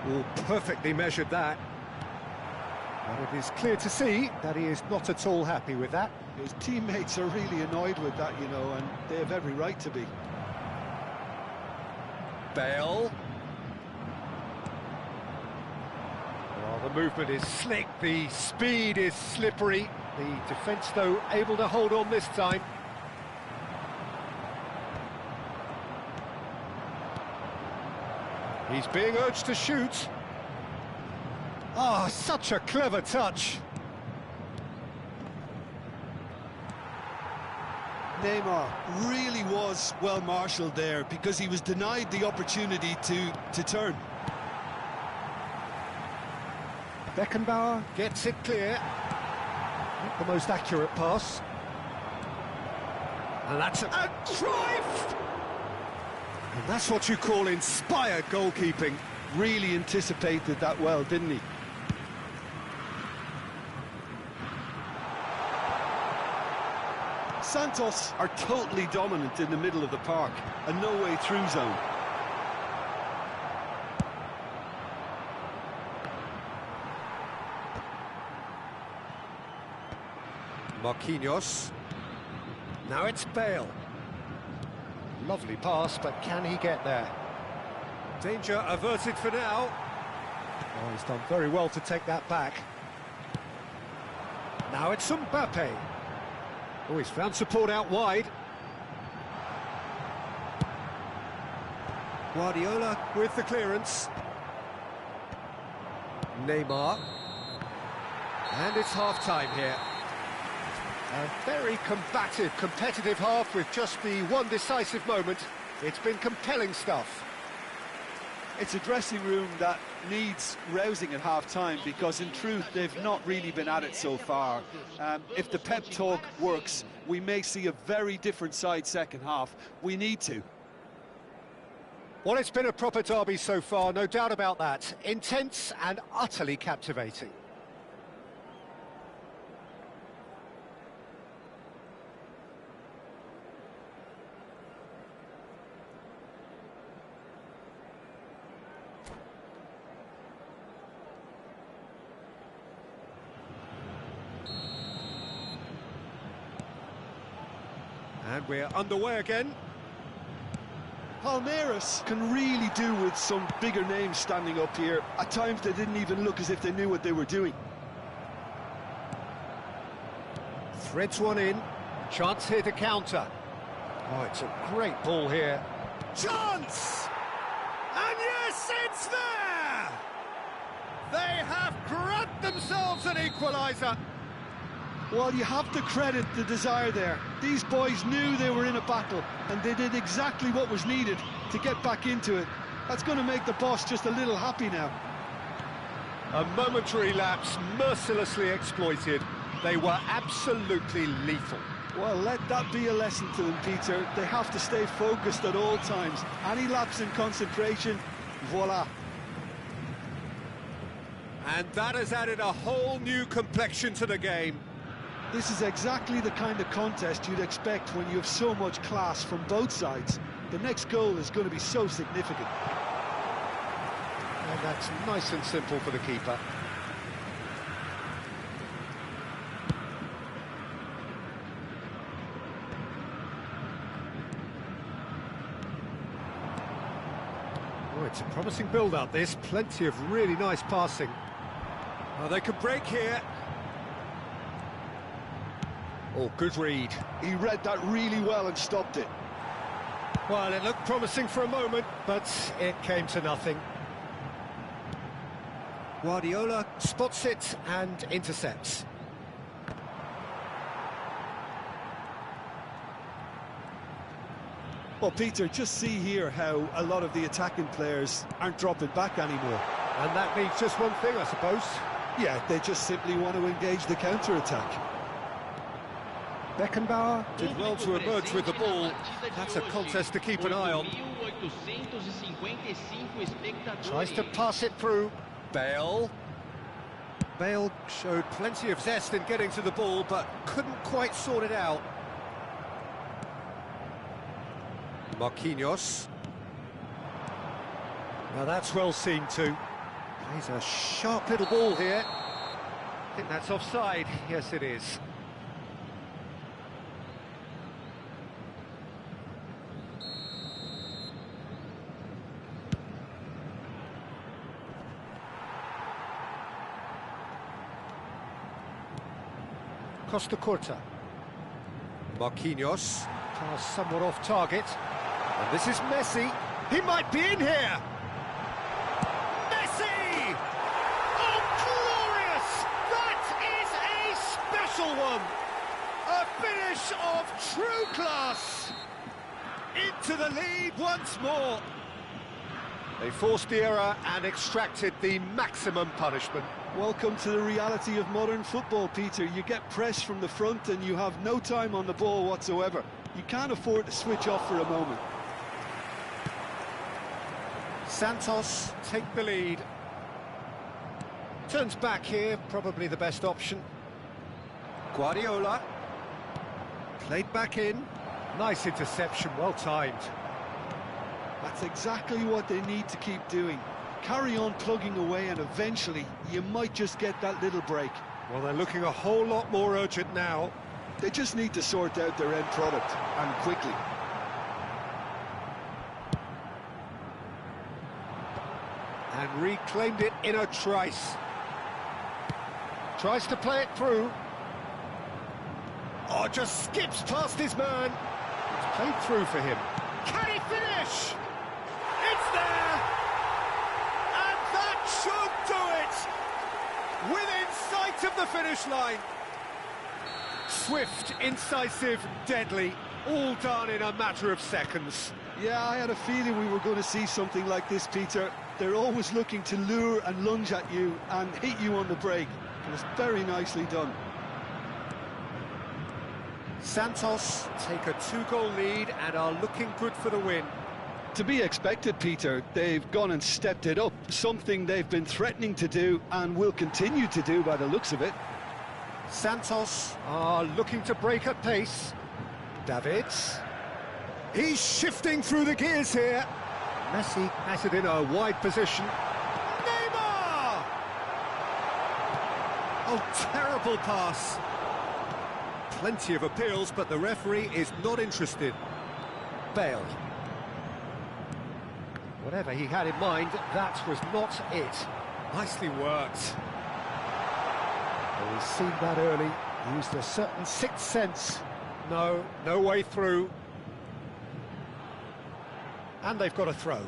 Oh, perfectly measured that. And it is clear to see that he is not at all happy with that. His teammates are really annoyed with that, you know, and they have every right to be. Bale. Well, the movement is slick, the speed is slippery. The defence, though, able to hold on this time. He's being urged to shoot. Oh, such a clever touch. Neymar really was well marshalled there because he was denied the opportunity to turn. Beckenbauer gets it clear. Not the most accurate pass. And that's a Cruyff! And that's what you call inspired goalkeeping. Really anticipated that well, didn't he? Santos are totally dominant in the middle of the park, a no-way through zone. Marquinhos. Now it's Bale. Lovely pass, but can he get there? Danger averted for now. Oh, he's done very well to take that back. Now it's Mbappe. Oh, he's found support out wide. Guardiola with the clearance. Neymar. And it's half-time here. A very combative, competitive half with just the one decisive moment. It's been compelling stuff. It's a dressing room that needs rousing at half-time because, in truth, they've not really been at it so far. If the pep talk works, we may see a very different side second half. We need to. Well, it's been a proper derby so far, no doubt about that. Intense and utterly captivating. And we're underway again. Palmeiras can really do with some bigger names standing up here. At times they didn't even look as if they knew what they were doing. Threads one in. Chance here to counter. Oh, it's a great ball here. Chance! And yes, it's there! They have grabbed themselves an equaliser. Well, you have to credit the desire there. These boys knew they were in a battle, and they did exactly what was needed to get back into it. That's going to make the boss just a little happy now. A momentary lapse, mercilessly exploited. They were absolutely lethal. Well, let that be a lesson to them, Peter. They have to stay focused at all times. Any lapse in concentration, voila. And that has added a whole new complexion to the game. This is exactly the kind of contest you'd expect when you have so much class from both sides. The next goal is going to be so significant. And that's nice and simple for the keeper. Oh, it's a promising build-up, this. Plenty of really nice passing. Oh, they could break here. Oh, good read. He read that really well and stopped it. Well, it looked promising for a moment, but it came to nothing. Guardiola spots it and intercepts. Well, Peter, just see here how a lot of the attacking players aren't dropping back anymore. And that means just one thing, I suppose. Yeah, they just simply want to engage the counter-attack. Beckenbauer did well to emerge with the ball. That's a contest to keep an eye on. Tries to pass it through. Bale. Bale showed plenty of zest in getting to the ball, but couldn't quite sort it out. Marquinhos. Now that's well seen too. Plays a sharp little ball here. I think that's offside. Yes, it is. Costa Curta. Marquinhos. Pass somewhat off target. And this is Messi. He might be in here. Messi! Oh, glorious! That is a special one. A finish of True class! Into the lead once more. They forced the error and extracted the maximum punishment. Welcome to the reality of modern football, Peter. You get pressed from the front and you have no time on the ball whatsoever. You can't afford to switch off for a moment. Santos take the lead. Turns back here, probably the best option. Guardiola. Played back in. Nice interception, well timed. That's exactly what they need to keep doing. Carry on plugging away and eventually you might just get that little break. Well, they're looking a whole lot more urgent now. They just need to sort out their end product, and quickly. And reclaimed it in a trice. Tries to play it through. Oh, just skips past his man. It's played through for him. Can he finish? It's there! And that should do it! Within sight of the finish line. Swift, incisive, deadly, all done in a matter of seconds. Yeah, I had a feeling we were going to see something like this, Peter. They're always looking to lure and lunge at you and hit you on the break. It was very nicely done. Santos take a 2-goal lead and are looking good for the win. To be expected, Peter. They've gone and stepped it up, something they've been threatening to do and will continue to do by the looks of it. Santos are looking to break at pace. Davids. He's shifting through the gears here. Messi has it in a wide position. Neymar! Oh, terrible pass. Plenty of appeals, but the referee is not interested. Bale. Whatever he had in mind, that was not it. Nicely worked. Well, he's seen that early, used a certain sixth sense. No way through. And they've got a throw.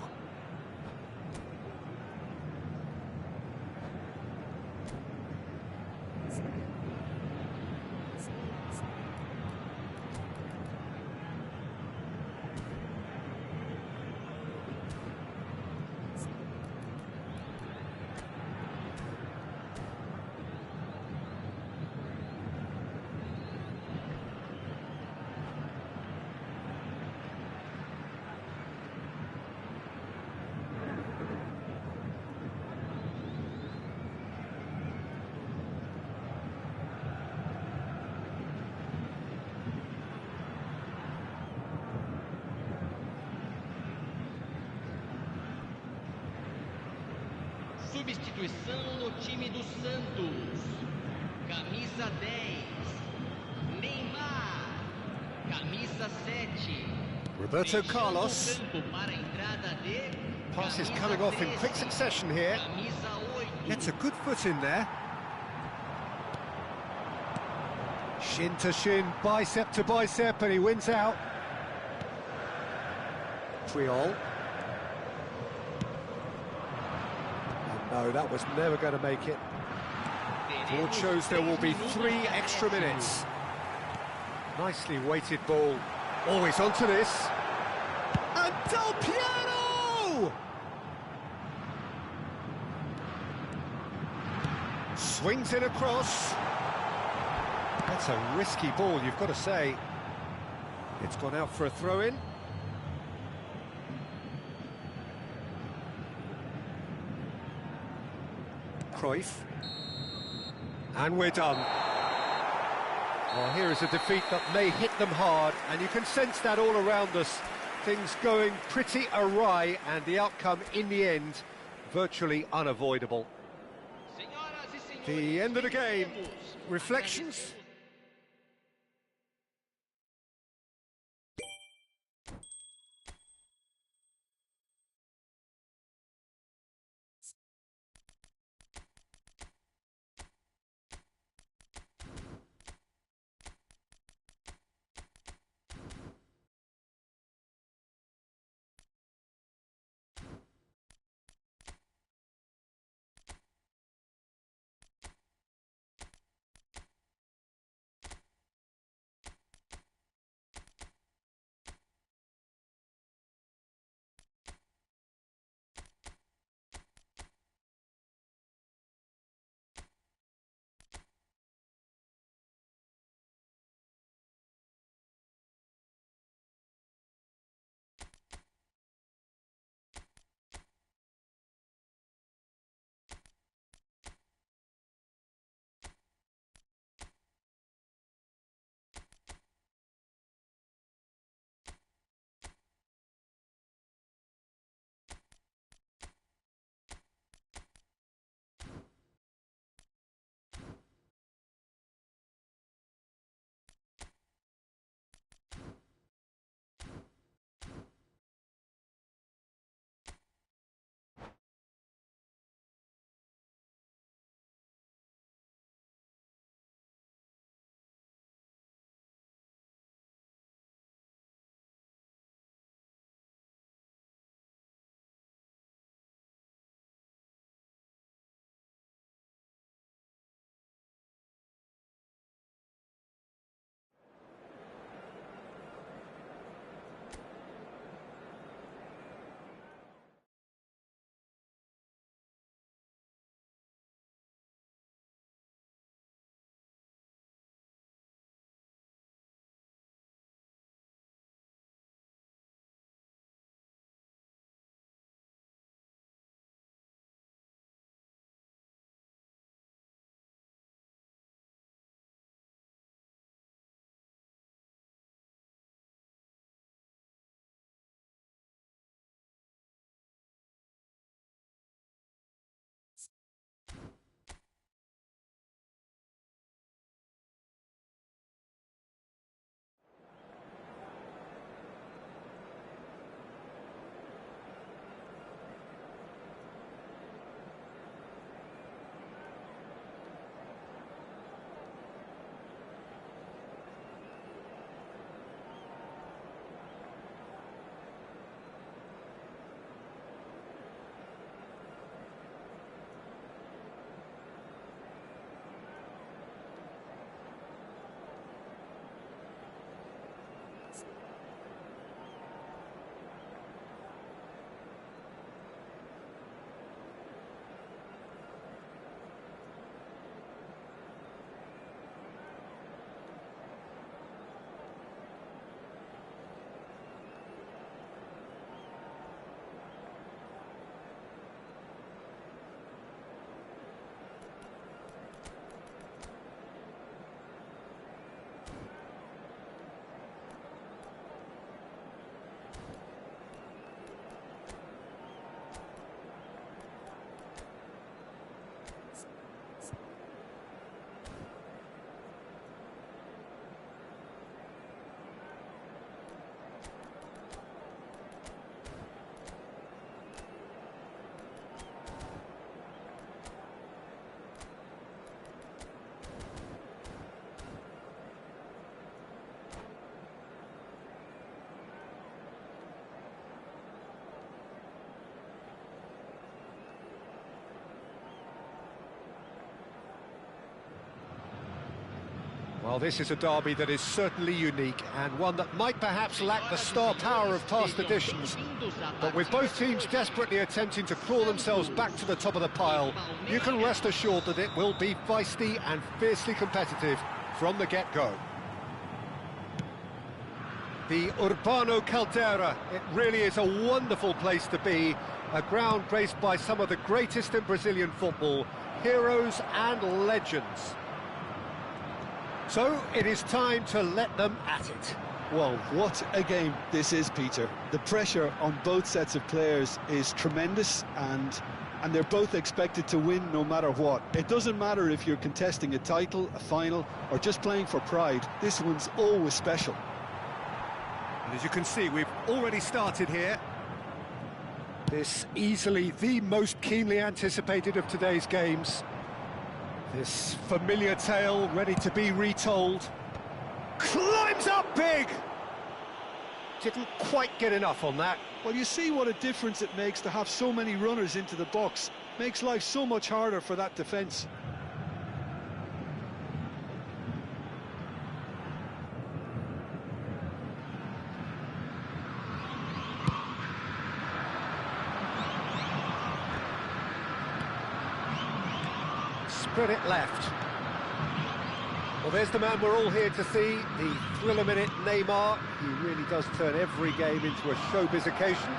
Substituição no time do Santos. Camisa 10. Neymar. Camisa 7. Roberto Carlos. Para a entrada de Passes coming off in quick succession here. Camisa 8. Gets a good foot in there. Shin to shin, bicep to bicep, and he wins out. Triol. No, that was never going to make it. Board shows there will be 3 extra minutes. Nicely weighted ball. Always onto this. And Del Piero! Swings it across. That's a risky ball, you've got to say. It's gone out for a throw-in. Cruyff. And we're done. Well, here is a defeat that may hit them hard, and you can sense that all around us. Things going pretty awry, and the outcome in the end virtually unavoidable. The end of the game. Reflections? Well, this is a derby that is certainly unique, and one that might perhaps lack the star power of past editions. But with both teams desperately attempting to claw themselves back to the top of the pile, you can rest assured that it will be feisty and fiercely competitive from the get-go. The Urbano Caldera, it really is a wonderful place to be, a ground graced by some of the greatest in Brazilian football, heroes and legends. So, it is time to let them at it. Well, what a game this is, Peter. The pressure on both sets of players is tremendous, and they're both expected to win no matter what. It doesn't matter if you're contesting a title, a final, or just playing for pride. This one's always special. And as you can see, we've already started here. This easily the most keenly anticipated of today's games. This familiar tale ready to be retold. Climbs up big! Didn't quite get enough on that. Well, you see what a difference it makes to have so many runners into the box. Makes life so much harder for that defence. Spread it left. Well, there's the man we're all here to see, the thriller-minute Neymar. He really does turn every game into a showbiz occasion.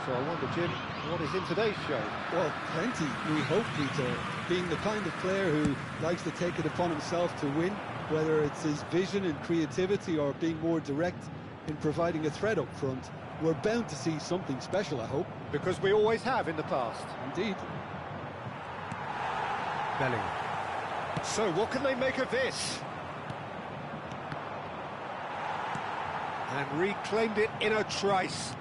So I wonder, Jim, what is in today's show? Well, plenty, we hope, Peter. Being the kind of player who likes to take it upon himself to win, whether it's his vision and creativity or being more direct in providing a threat up front, we're bound to see something special, I hope. Because we always have in the past. Indeed. Bellingham. So, what can they make of this? And reclaimed it in a trice.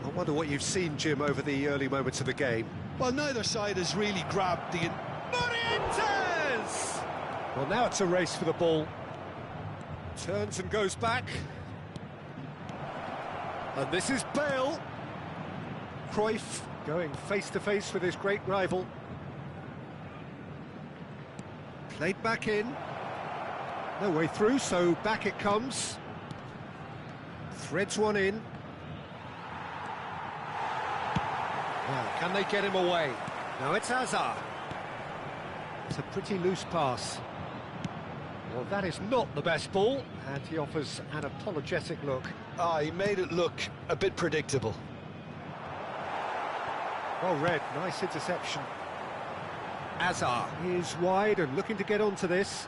I wonder what you've seen, Jim, over the early moments of the game. Well, neither side has really grabbed the... Morientes! Well, now it's a race for the ball. Turns and goes back. And this is Bale. Cruyff going face-to-face with his great rival. Played back in. No way through, so back it comes. Threads one in. Well, can they get him away? Now it's Hazard. It's a pretty loose pass. Well, that is not the best ball, and he offers an apologetic look. He made it look a bit predictable. Well read, nice interception. Hazard is wide and looking to get onto this.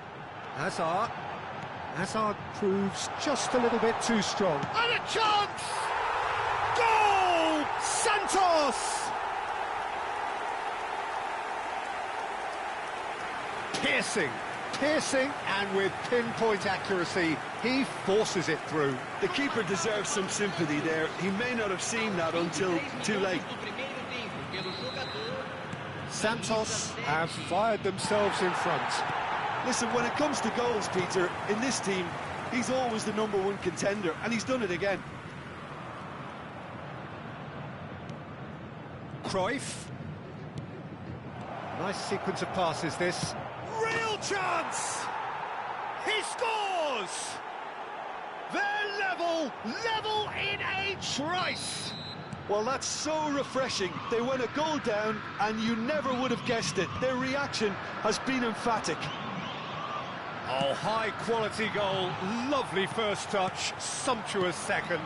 Hazard proves just a little bit too strong. And a chance! Goal! Santos! Piercing, and with pinpoint accuracy, he forces it through. The keeper deserves some sympathy there. He may not have seen that until too late. Santos have fired themselves in front. Listen, when it comes to goals, Peter, in this team, he's always the #1 contender, and he's done it again. Cruyff. Nice sequence of passes, this. Real chance! He scores! They're level in a trice! Well, that's so refreshing. They went a goal down, and you never would have guessed it. Their reaction has been emphatic. Oh, high-quality goal. Lovely first touch, sumptuous second.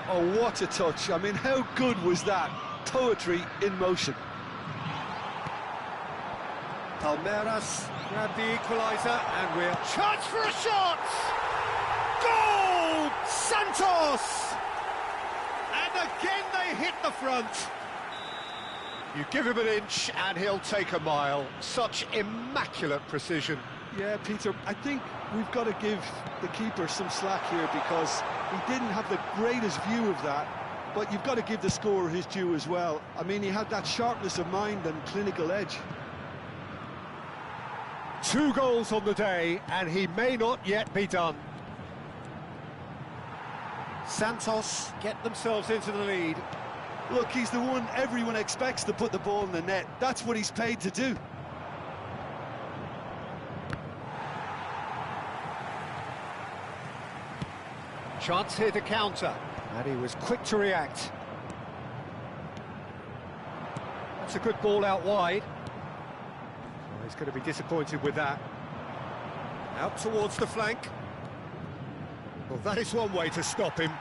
Oh, what a touch. I mean, how good was that? Poetry in motion. Palmeiras grab the equaliser, and we're... Chance for a shot! Goal! Santos! And again they hit the front. You give him an inch and he'll take a mile. Such immaculate precision. Yeah, Peter, I think we've got to give the keeper some slack here because he didn't have the greatest view of that, but you've got to give the scorer his due as well. I mean, he had that sharpness of mind and clinical edge. 2 goals on the day, and he may not yet be done. Santos get themselves into the lead. Look, he's the one everyone expects to put the ball in the net. That's what he's paid to do. Chance here to counter, and he was quick to react. That's a good ball out wide. Well, he's going to be disappointed with that. Out towards the flank. Well, that is one way to stop him.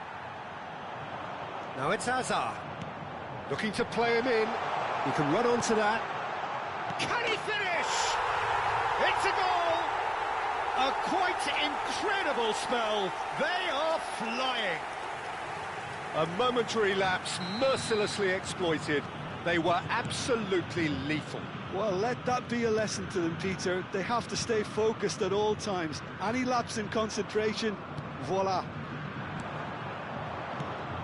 Now it's Hazard. Looking to play him in. He can run onto that. Can he finish? It's a goal! A quite incredible spell. They are flying. A momentary lapse mercilessly exploited. They were absolutely lethal. Well, let that be a lesson to them, Peter. They have to stay focused at all times. Any lapse in concentration, voila.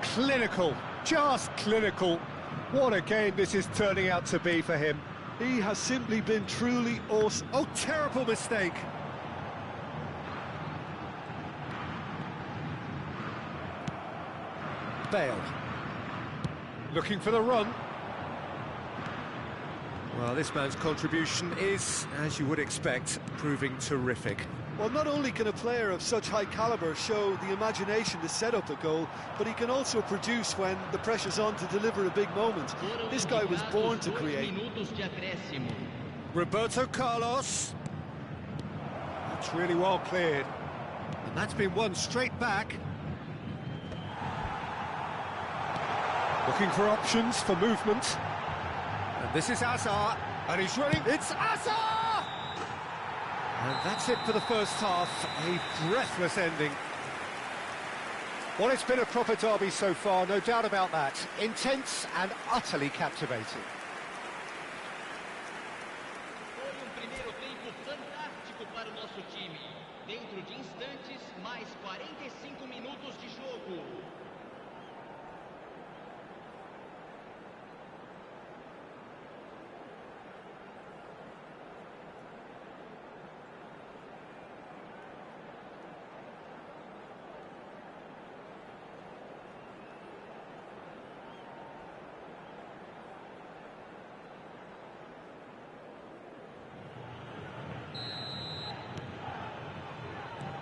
Clinical, just clinical. What a game this is turning out to be for him. He has simply been truly awesome. Oh, terrible mistake. Bale. Looking for the run. Well, this man's contribution is, as you would expect, proving terrific. Well, not only can a player of such high calibre show the imagination to set up a goal, but he can also produce when the pressure's on to deliver a big moment. This guy was born to create. Roberto Carlos. That's really well cleared. And that's been won straight back. Looking for options for movement. And this is Hazard. And he's running. It's Hazard! And that's it for the first half. A breathless ending. Well, it's been a proper derby so far, no doubt about that. Intense and utterly captivating. Foi primeiro tempo fantástico para o nosso time. Dentro de instantes, mais 45 minutos de jogo.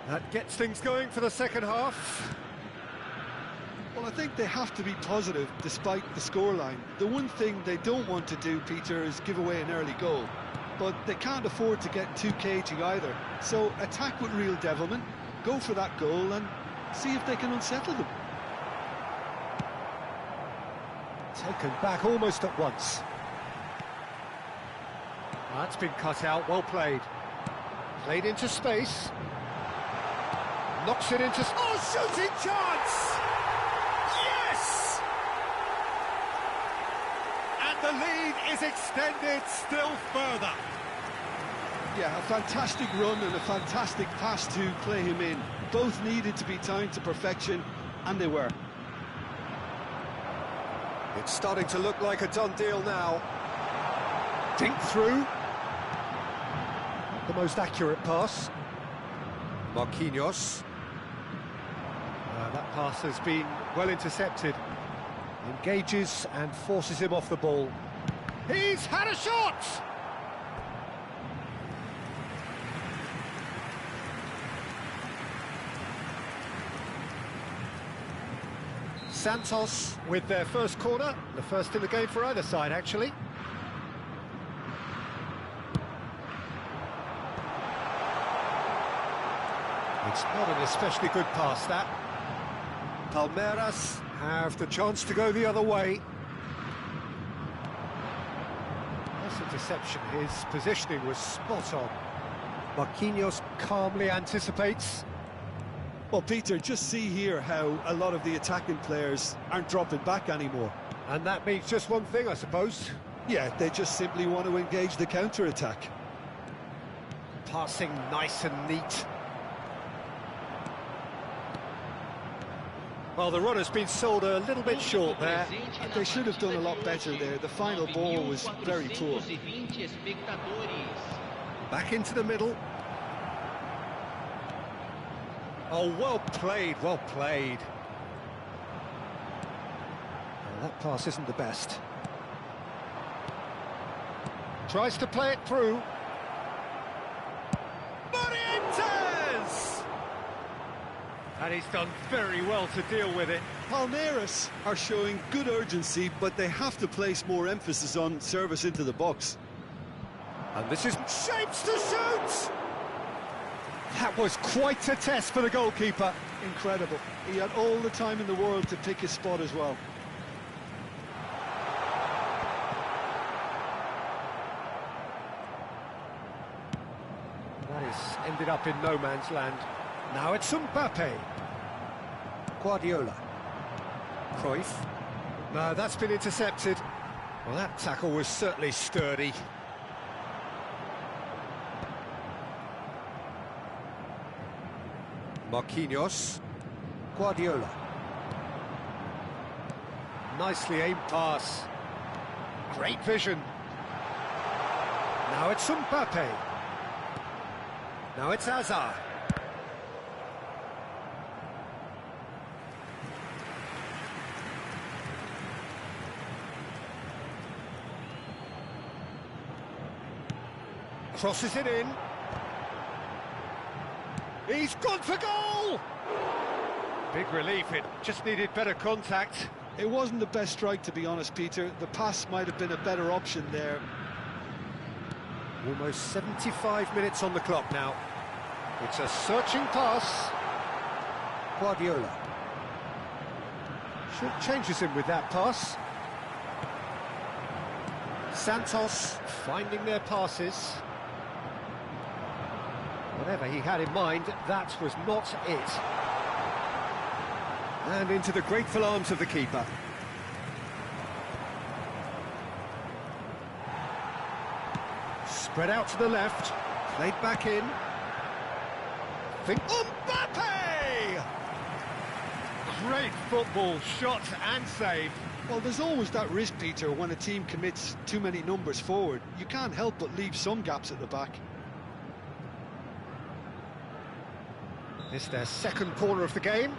That gets things going for the second half. Well, I think they have to be positive despite the scoreline. The one thing they don't want to do, Peter, is give away an early goal. But they can't afford to get too cagey either. So attack with real devilment, go for that goal and see if they can unsettle them. Taken back almost at once. That's been cut out, well played. Played into space. Knocks it into... Oh, shooting chance! Yes! And the lead is extended still further. Yeah, a fantastic run and a fantastic pass to play him in. Both needed to be timed to perfection, and they were. It's starting to look like a done deal now. Dink through. Not the most accurate pass. Marquinhos. That pass has been well intercepted. Engages and forces him off the ball. He's had a shot! Santos with their first corner, the first in the game for either side, actually. It's not an especially good pass, that. Palmeiras have the chance to go the other way. Nice interception. His positioning was spot on. Marquinhos calmly anticipates. Well, Peter, just see here how a lot of the attacking players aren't dropping back anymore. And that means just one thing, I suppose. Yeah, they just simply want to engage the counter-attack. Passing nice and neat. Well, the run has been sold a little bit short there. They should have done a lot better there. The final ball was very poor. Back into the middle. Oh, well played, well played. Well, that pass isn't the best. Tries to play it through. And he's done very well to deal with it. Palmeiras are showing good urgency, but they have to place more emphasis on service into the box. And this is shapes to shoot! That was quite a test for the goalkeeper. Incredible. He had all the time in the world to pick his spot as well. That is ended up in no man's land. Now it's Mbappe. Guardiola. Cruyff. No, that's been intercepted. Well, that tackle was certainly sturdy. Marquinhos. Guardiola. Nicely aimed pass. Great vision. Now it's Mbappe. Now it's Hazard. Crosses it in. He's gone for goal! Big relief, it just needed better contact. It wasn't the best strike, to be honest, Peter. The pass might have been a better option there. Almost 75 minutes on the clock now. It's a searching pass. Guardiola. Changes him with that pass. Santos finding their passes. Whatever he had in mind, that was not it. And into the grateful arms of the keeper. Spread out to the left, played back in. Mbappe! Great football, shot and save. Well, there's always that risk, Peter, when a team commits too many numbers forward. You can't help but leave some gaps at the back. It's their second corner of the game.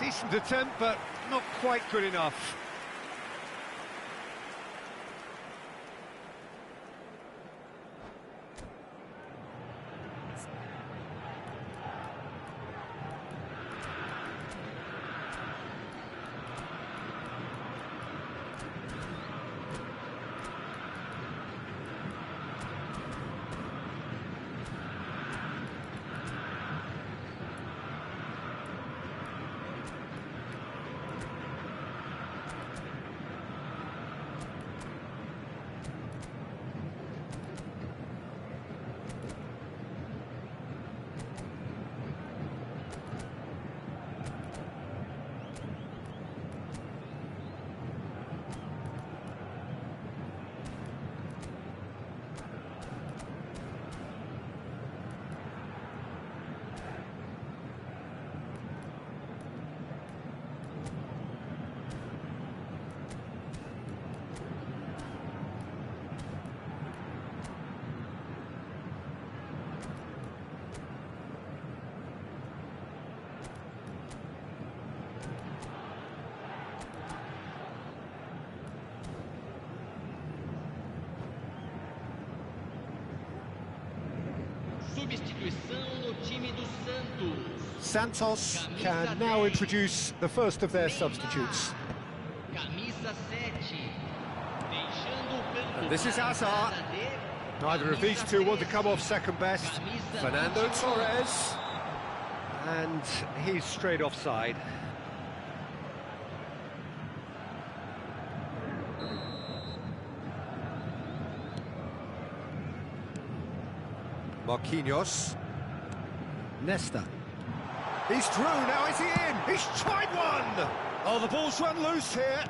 Decent attempt, but not quite good enough. Substituição no time do Santos. Santos can now introduce the first of their substitutes. Camisa 7. Deixando o campo. And this is Hazard. Neither of these two want to come off second best. Fernando Torres. And he's straight offside. Marquinhos. Nesta. He's through, now is he in? He's tried one! Oh, the ball's run loose here.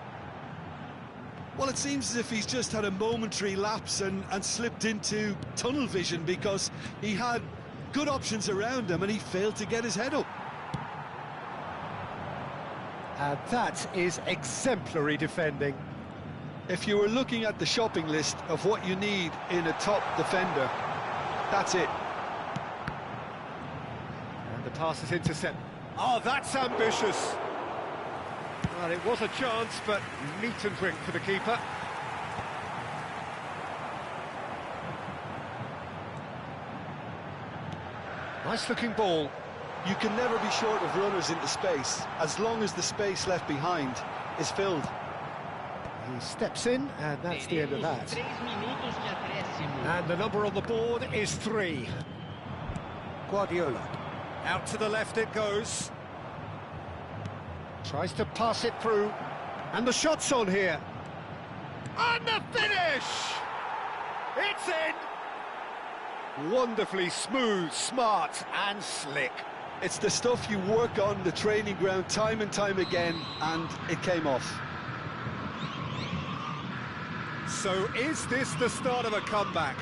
Well, it seems as if he's just had a momentary lapse and slipped into tunnel vision, because he had good options around him and he failed to get his head up. And that is exemplary defending. If you were looking at the shopping list of what you need in a top defender, that's it. Passes intercept. Oh, that's ambitious. Well, it was a chance, but meat and drink for the keeper. Nice-looking ball. You can never be short of runners into space, as long as the space left behind is filled. He steps in, and that's the end of that. And the number on the board is 3. Guardiola. Out to the left it goes. Tries to pass it through. And the shot's on here. And the finish! It's in! Wonderfully smooth, smart and slick. It's the stuff you work on the training ground time and time again, and it came off. So is this the start of a comeback?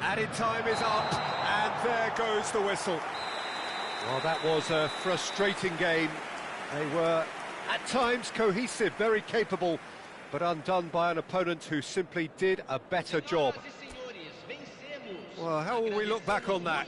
Added time is up, and there goes the whistle. Well, that was a frustrating game. They were, at times, cohesive, very capable, but undone by an opponent who simply did a better job. Well, how will we look back on that?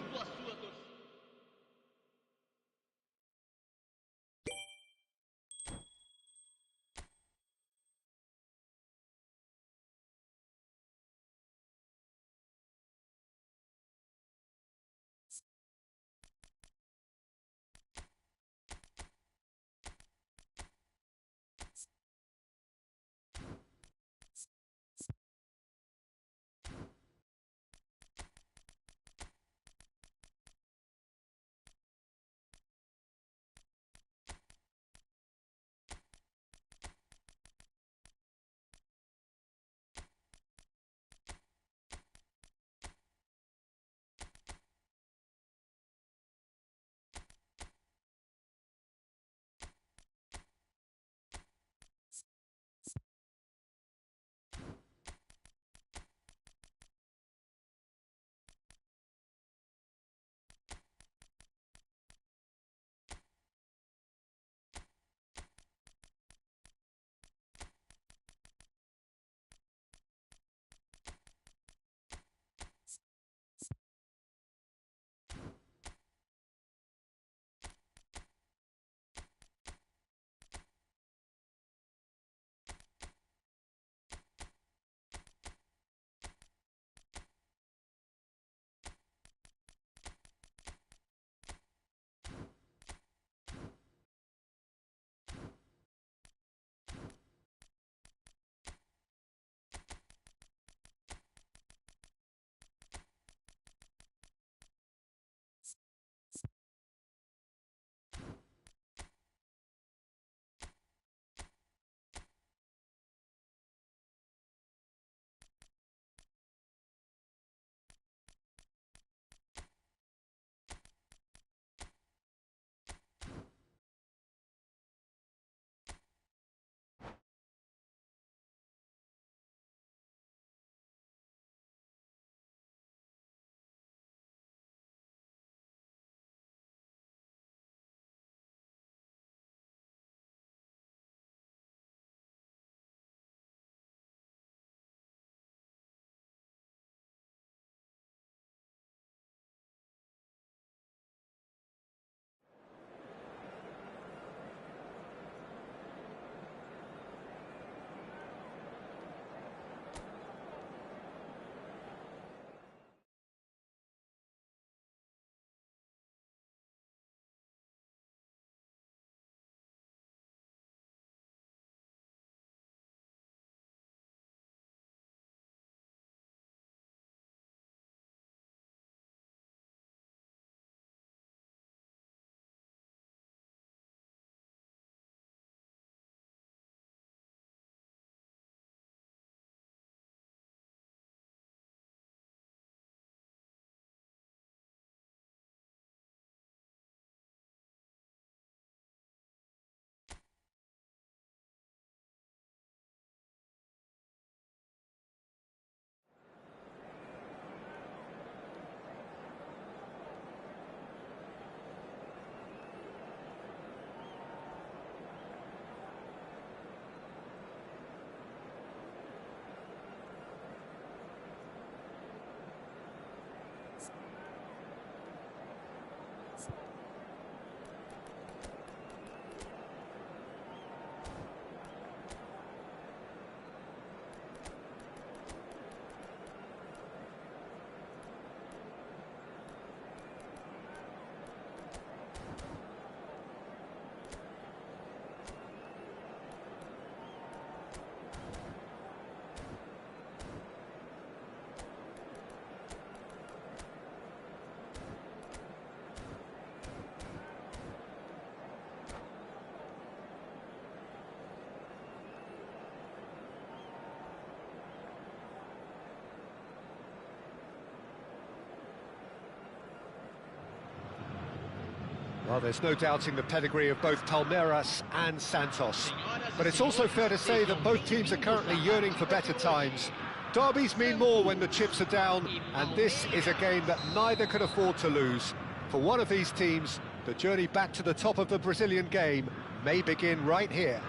Well, there's no doubting the pedigree of both Palmeiras and Santos. But it's also fair to say that both teams are currently yearning for better times. Derbies mean more when the chips are down, and this is a game that neither can afford to lose. For one of these teams, the journey back to the top of the Brazilian game may begin right here.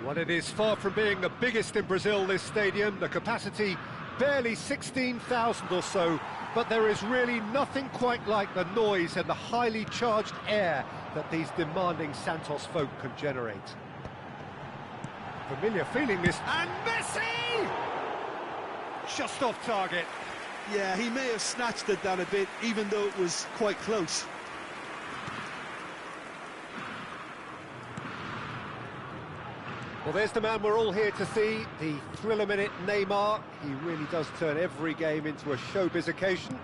Well, it is far from being the biggest in Brazil, this stadium. The capacity barely 16,000 or so, but there is really nothing quite like the noise and the highly charged air that these demanding Santos folk can generate. Familiar feeling this, and Messi! Just off target. Yeah, he may have snatched it down a bit, even though it was quite close. Well, there's the man we're all here to see, the thriller-minute Neymar. He really does turn every game into a showbiz occasion.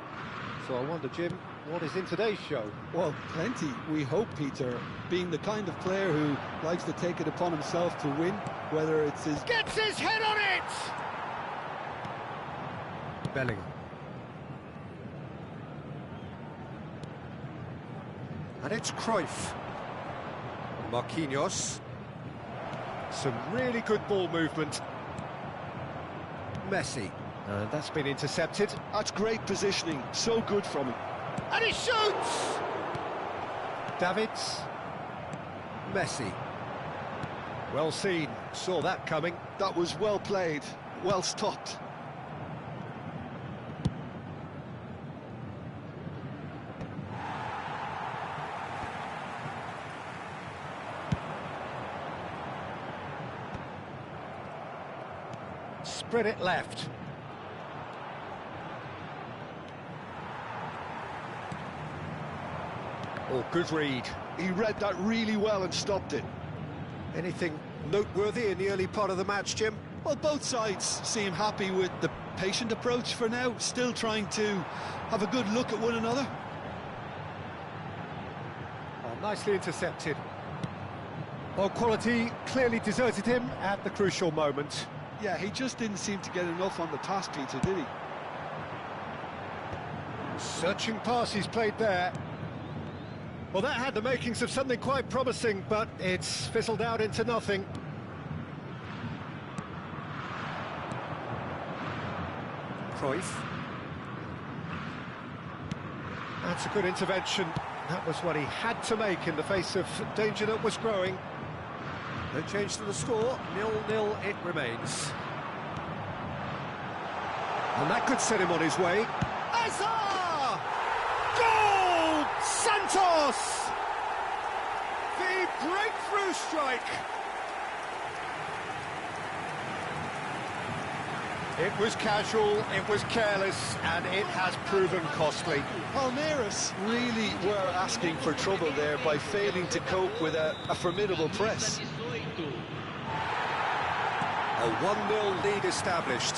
So I wonder, Jim, what is in today's show? Well, plenty, we hope, Peter. Being the kind of player who likes to take it upon himself to win, whether it's his... Gets his head on it! Bellingham. And it's Cruyff. Marquinhos. Some really good ball movement. Messi. And that's been intercepted. That's great positioning, so good from him. And he shoots! Davids. Messi. Well seen, saw that coming. That was well played, well stopped. Spread it left. Oh, good read. He read that really well and stopped it. Anything noteworthy in the early part of the match, Jim? Well, both sides seem happy with the patient approach for now, still trying to have a good look at one another. Oh, nicely intercepted. Well, quality clearly deserted him at the crucial moment. Yeah, he just didn't seem to get enough on the pass, Peter, did he? Searching pass he's played there. Well, that had the makings of something quite promising, but it's fizzled out into nothing. Cruyff. That's a good intervention. That was what he had to make in the face of danger that was growing. No change to the score, 0-0 it remains. And that could set him on his way. Azar! Goal! Santos! The breakthrough strike! It was casual, it was careless, and it has proven costly. Palmeiras really were asking for trouble there by failing to cope with a formidable press. A 1-0 lead established.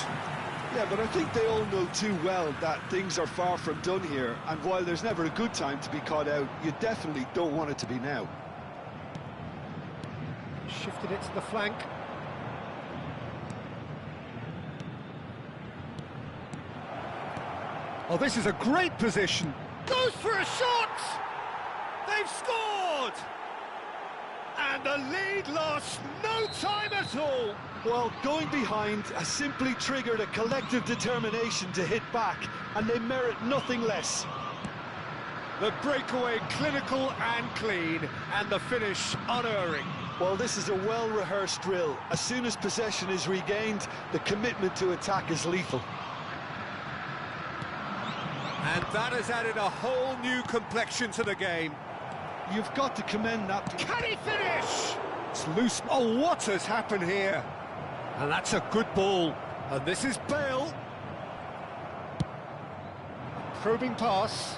Yeah, but I think they all know too well that things are far from done here, and while there's never a good time to be caught out, you definitely don't want it to be now. Shifted it to the flank. Oh, this is a great position. Goes for a shot! They've scored! And the lead lost no time at all. Well, going behind has simply triggered a collective determination to hit back, and they merit nothing less. The breakaway clinical and clean, and the finish unerring. Well, this is a well-rehearsed drill. As soon as possession is regained, the commitment to attack is lethal. And that has added a whole new complexion to the game. You've got to commend that. Can he finish? It's loose. Oh, what has happened here? And that's a good ball. And this is Bale. A probing pass.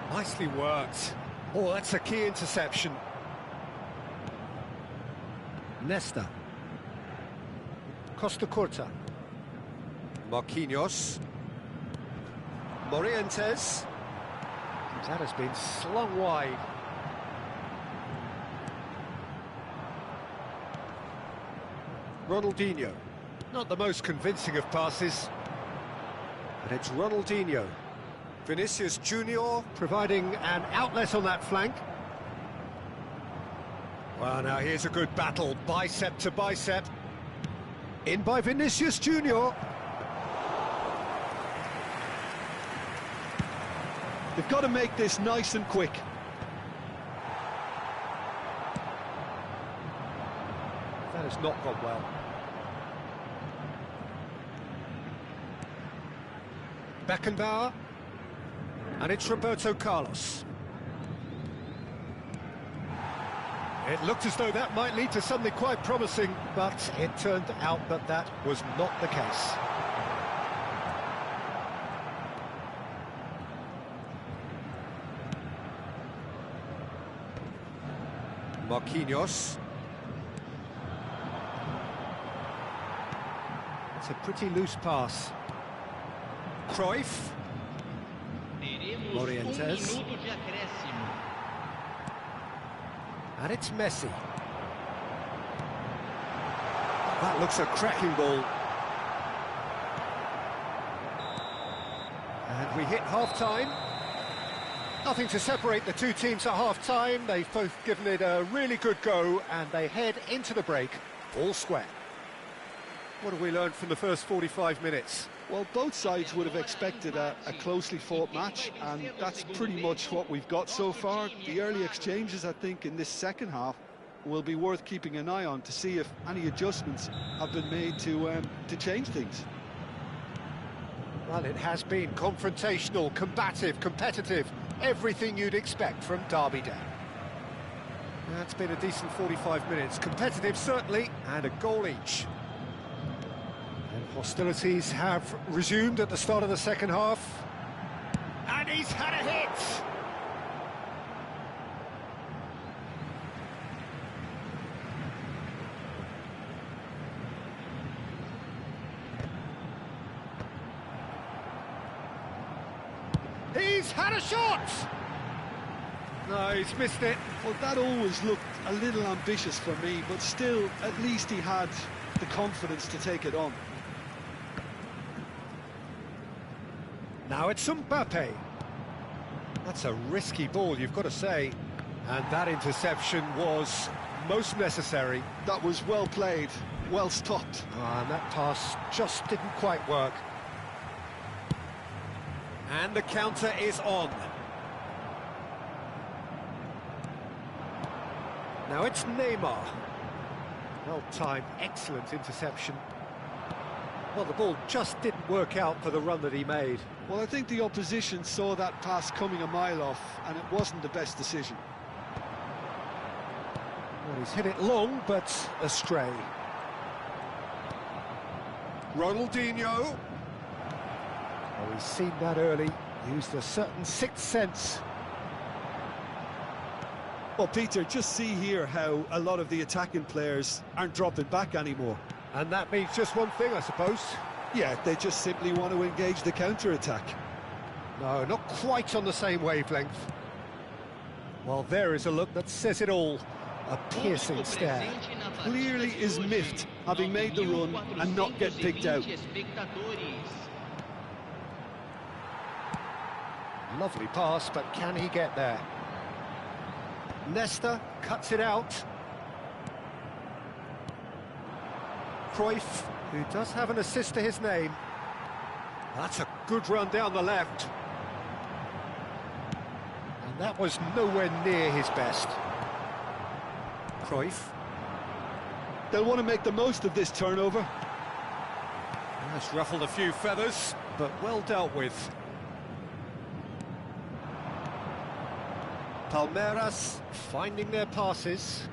Nicely worked. Oh, that's a key interception. Nesta. Costa Curta. Marquinhos. Morientes. That has been slung wide. Ronaldinho. Not the most convincing of passes. But it's Ronaldinho. Vinicius Junior providing an outlet on that flank. Well, now here's a good battle, bicep to bicep. In by Vinicius Junior. They've got to make this nice and quick. That has not gone well. Beckenbauer. And it's Roberto Carlos. It looked as though that might lead to something quite promising, but it turned out that that was not the case. Marquinhos. It's a pretty loose pass. Cruyff. Morientes. And it's Messi. That looks a cracking ball. And we hit half-time. Nothing to separate the two teams at half-time. They've both given it a really good go, and they head into the break all square. What have we learned from the first 45 minutes? Well, both sides would have expected a closely fought match, and that's pretty much what we've got so far. The early exchanges, I think, in this second half will be worth keeping an eye on to see if any adjustments have been made to change things. Well, it has been confrontational, combative, competitive, everything you'd expect from Derby Day. That's been a decent 45 minutes. Competitive, certainly, and a goal each. And hostilities have resumed at the start of the second half. And he's had a hit! He's had a shot! No, he's missed it. Well, that always looked a little ambitious for me, but still, at least he had the confidence to take it on. Now it's Mbappe. That's a risky ball, you've got to say. And that interception was most necessary. That was well played, well stopped. And that pass just didn't quite work. And the counter is on. Now it's Neymar. Well timed, excellent interception. Well, the ball just didn't work out for the run that he made. Well, I think the opposition saw that pass coming a mile off, and it wasn't the best decision. Well, he's hit it long, but astray. Ronaldinho. Oh, he's seen that early, used a certain sixth sense. Well, Peter, just see here how a lot of the attacking players aren't dropping back anymore. And that means just one thing, I suppose. Yeah, they just simply want to engage the counter-attack. No, not quite on the same wavelength. Well, there is a look that says it all. A piercing stare. Clearly is miffed, having made the run and not get picked out. Lovely pass, but can he get there? Nesta cuts it out. Cruyff, who does have an assist to his name. That's a good run down the left. And that was nowhere near his best. Cruyff. They'll want to make the most of this turnover. That's ruffled a few feathers, but well dealt with. Palmeiras finding their passes.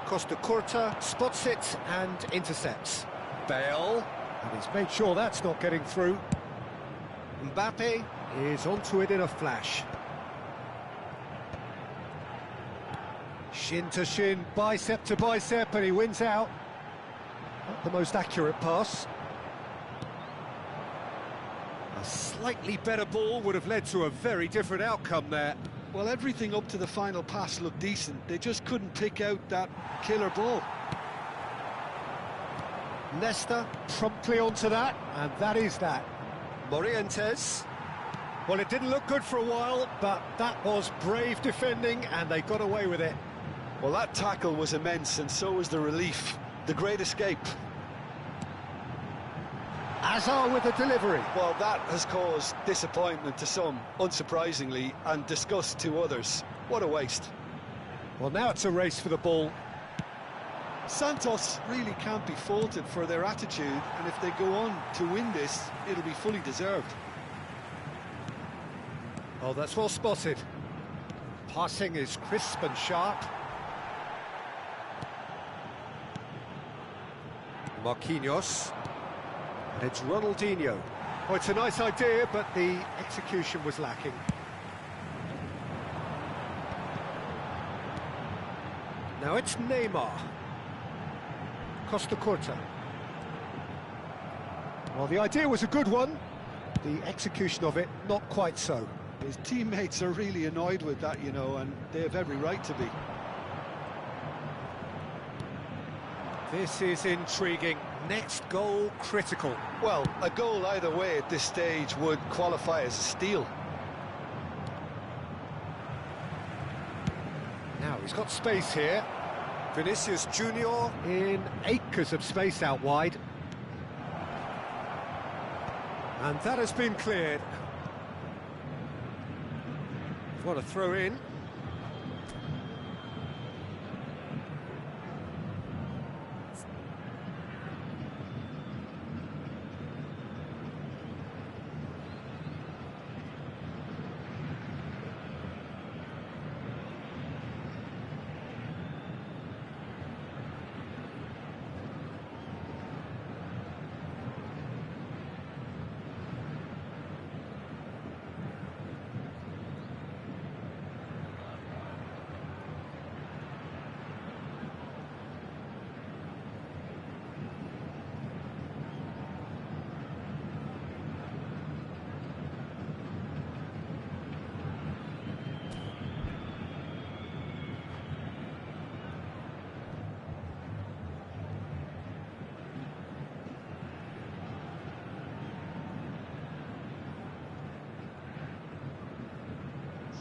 Costa Curta spots it and intercepts. Bale, and he's made sure that's not getting through. Mbappe is onto it in a flash. Shin to shin, bicep to bicep, and he wins out. Not the most accurate pass. A slightly better ball would have led to a very different outcome there. Well, everything up to the final pass looked decent. They just couldn't pick out that killer ball. Nesta promptly onto that, and that is that. Morientes. Well, it didn't look good for a while, but that was brave defending, and they got away with it. Well, that tackle was immense, and so was the relief. The great escape. Azar with the delivery. Well, that has caused disappointment to some, unsurprisingly, and disgust to others. What a waste. Well, now it's a race for the ball. Santos really can't be faulted for their attitude, and if they go on to win this, it'll be fully deserved. Oh, that's well spotted. Passing is crisp and sharp. Marquinhos. And it's Ronaldinho. Oh, it's a nice idea, but the execution was lacking. Now it's Neymar. Costa Curta. Well, the idea was a good one. The execution of it, not quite so. His teammates are really annoyed with that, you know, and they have every right to be. This is intriguing. Next goal critical. Well, a goal either way at this stage would qualify as a steal. Now he's got space here. Vinicius Junior. In acres of space out wide. And that has been cleared. What a throw in.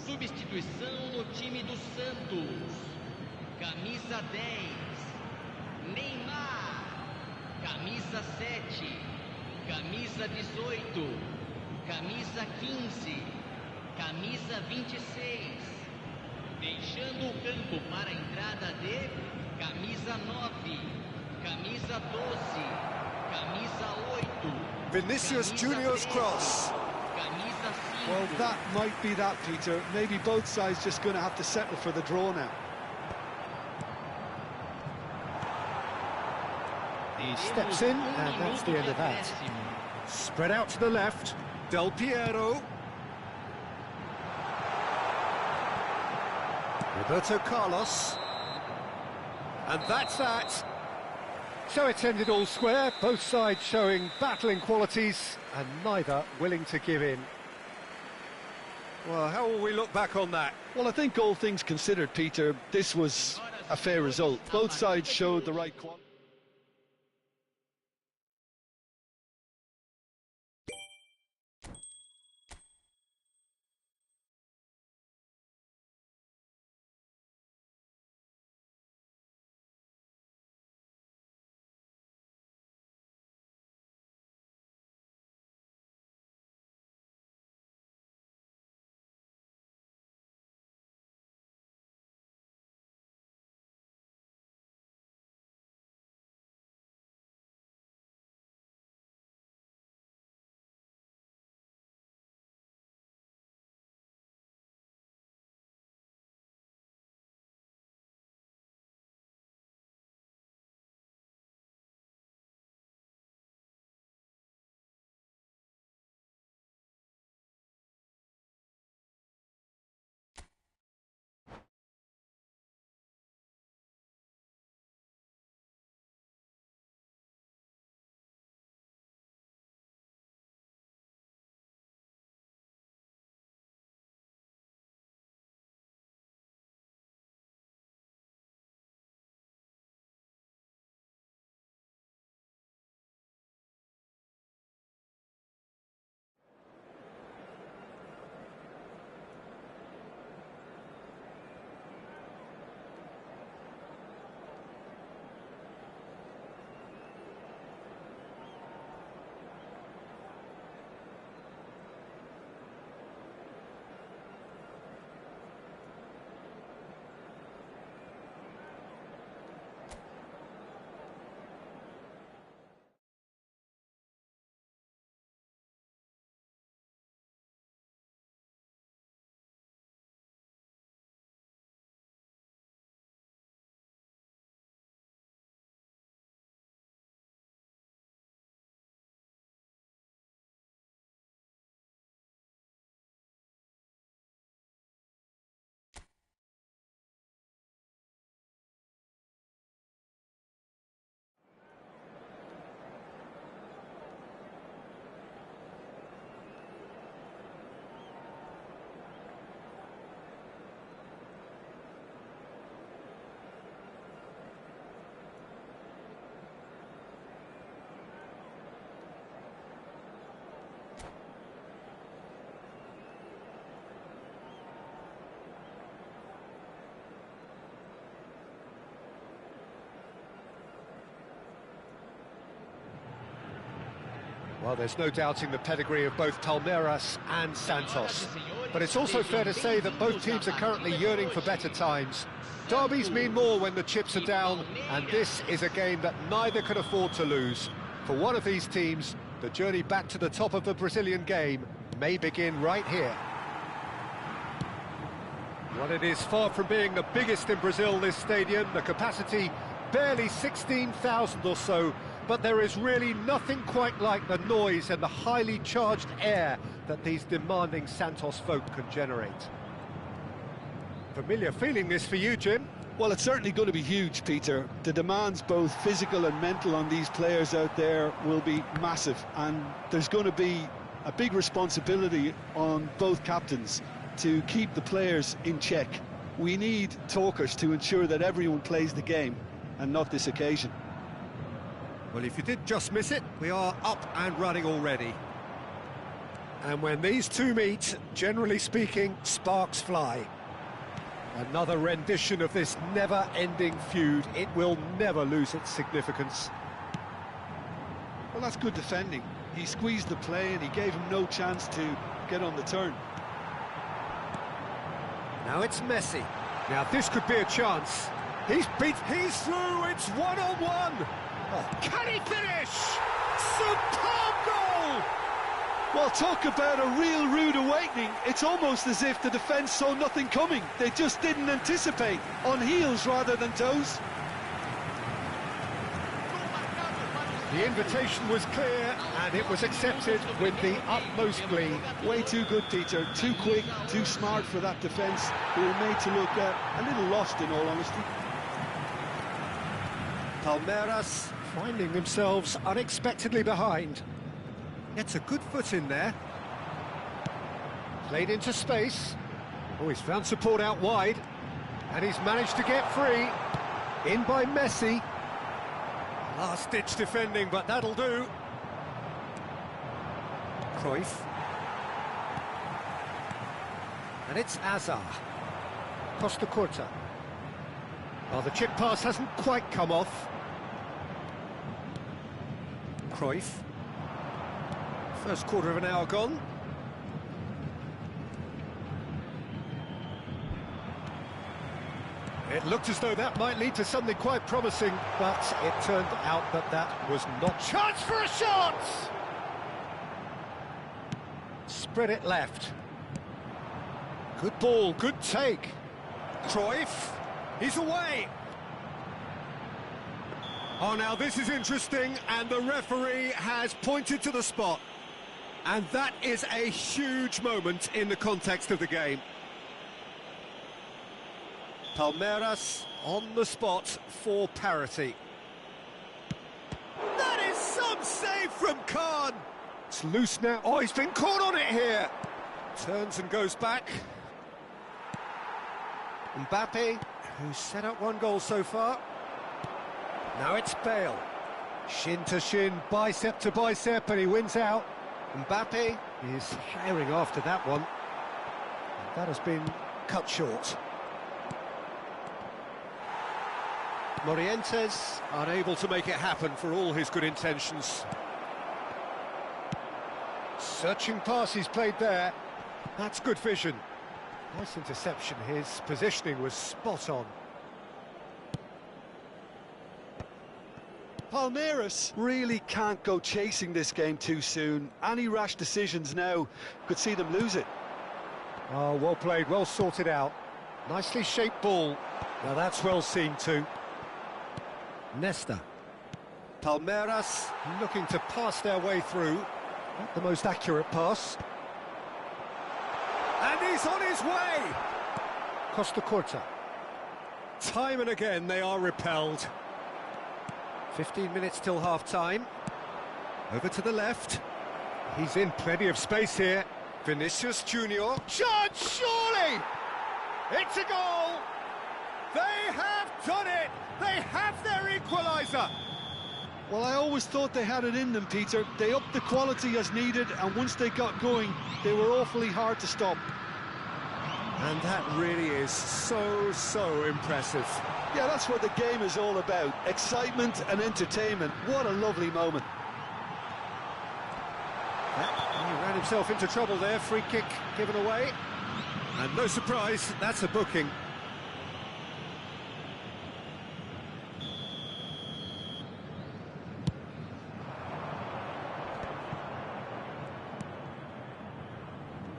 Substituição no time do Santos. Camisa 10, Neymar. Camisa 7, camisa 18, camisa 15, camisa 26. Deixando o campo para a entrada de camisa 9, camisa 12, camisa 8. Vinicius Junior's cross. Well, that might be that, Peter. Maybe both sides just going to have to settle for the draw now. He steps in, and that's the end of that. Spread out to the left. Del Piero. Roberto Carlos. And that's that. So it's ended all square, both sides showing battling qualities and neither willing to give in. Well, how will we look back on that? Well, I think all things considered, Peter, this was a fair result. Both sides showed the right quality. Well, there's no doubting the pedigree of both Palmeiras and Santos. But it's also fair to say that both teams are currently yearning for better times. Derbies mean more when the chips are down, and this is a game that neither can afford to lose. For one of these teams, the journey back to the top of the Brazilian game may begin right here. Well, it is far from being the biggest in Brazil, this stadium. The capacity barely 16,000 or so, but there is really nothing quite like the noise and the highly charged air that these demanding Santos folk can generate. Familiar feeling this for you, Jim? Well, it's certainly going to be huge, Peter. The demands, both physical and mental, on these players out there will be massive, and there's going to be a big responsibility on both captains to keep the players in check. We need talkers to ensure that everyone plays the game, and not this occasion. Well, if you did just miss it, we are up and running already. And when these two meet, generally speaking, sparks fly. Another rendition of this never-ending feud. It will never lose its significance. Well, that's good defending. He squeezed the play and he gave him no chance to get on the turn. Now it's Messi. Now this could be a chance. He's through, it's one-on-one. Oh, can he finish? Superb goal! Well, talk about a real rude awakening. It's almost as if the defence saw nothing coming. They just didn't anticipate, on heels rather than toes. The invitation was clear, and it was accepted with the utmost glee. Way too good, Peter. Too quick, too smart for that defence, who were made to look a little lost, in all honesty. Palmeiras finding themselves unexpectedly behind. Gets a good foot in there. Played into space. Oh, he's found support out wide. And he's managed to get free. In by Messi. Last-ditch defending, but that'll do. Cruyff. And it's Azar. Costa Curta. Well, the chip pass hasn't quite come off. Cruyff. First quarter of an hour gone. It looked as though that might lead to something quite promising, but it turned out that that was not. Chance for a shot! Spread it left. Good ball, good take. Cruyff, he's away. Oh, now this is interesting, and the referee has pointed to the spot. And that is a huge moment in the context of the game. Palmeiras on the spot for parity. That is some save from Khan. It's loose now. Oh, he's been caught on it here. Turns and goes back. Mbappe, who's set up one goal so far. Now it's Bale. Shin to shin, bicep to bicep, and he wins out. Mbappe is herring after that one. And that has been cut short. Morientes unable to make it happen for all his good intentions. Searching pass he's played there. That's good vision. Nice interception. His positioning was spot on. Palmeiras really can't go chasing this game too soon. Any rash decisions now could see them lose it. Oh, well played, well sorted out. Nicely shaped ball. Now that's well seen too. Nesta. Palmeiras looking to pass their way through. Not the most accurate pass. And he's on his way! Costa Curta. Time and again they are repelled. 15 minutes till half-time. Over to the left. He's in plenty of space here. Vinicius Junior. Chance, surely! It's a goal! They have done it! They have their equaliser! Well, I always thought they had it in them, Peter. They upped the quality as needed, and once they got going, they were awfully hard to stop. And that really is so impressive. Yeah, that's what the game is all about. Excitement and entertainment. What a lovely moment. himself into trouble there, free kick given away. And no surprise, that's a booking.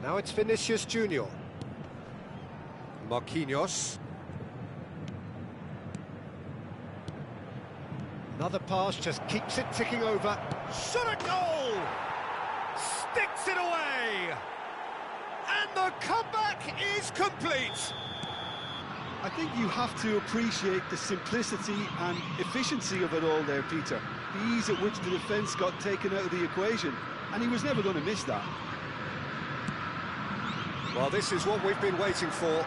Now it's Vinicius Junior. Marquinhos. Another pass, just keeps it ticking over. Shot a goal! Sticks it away! And the comeback is complete! I think you have to appreciate the simplicity and efficiency of it all there, Peter. The ease at which the defence got taken out of the equation, and he was never going to miss that. Well, this is what we've been waiting for.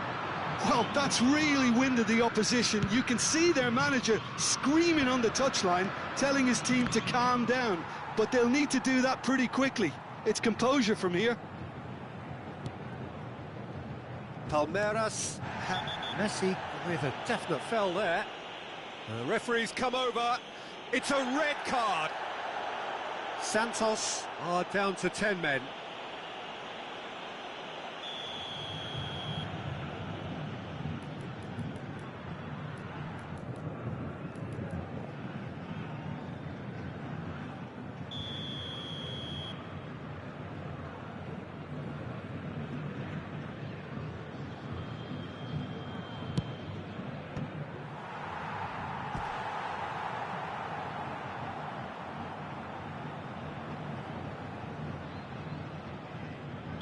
Well, that's really winded the opposition. You can see their manager screaming on the touchline, telling his team to calm down, but they'll need to do that pretty quickly. It's composure from here. Palmeiras. Messi with a definite foul there. The referee's come over. It's a red card. Santos are down to 10 men.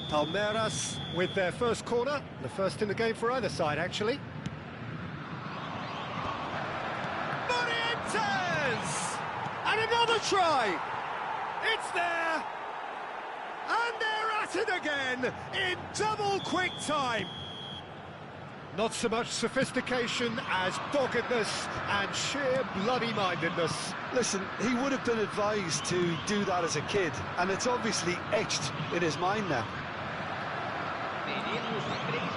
Palmeiras with their first corner, the first in the game for either side, actually. Morientes! And another try! It's there! And they're at it again in double quick time. Not so much sophistication as doggedness and sheer bloody-mindedness. Listen, he would have been advised to do that as a kid, and it's obviously etched in his mind now.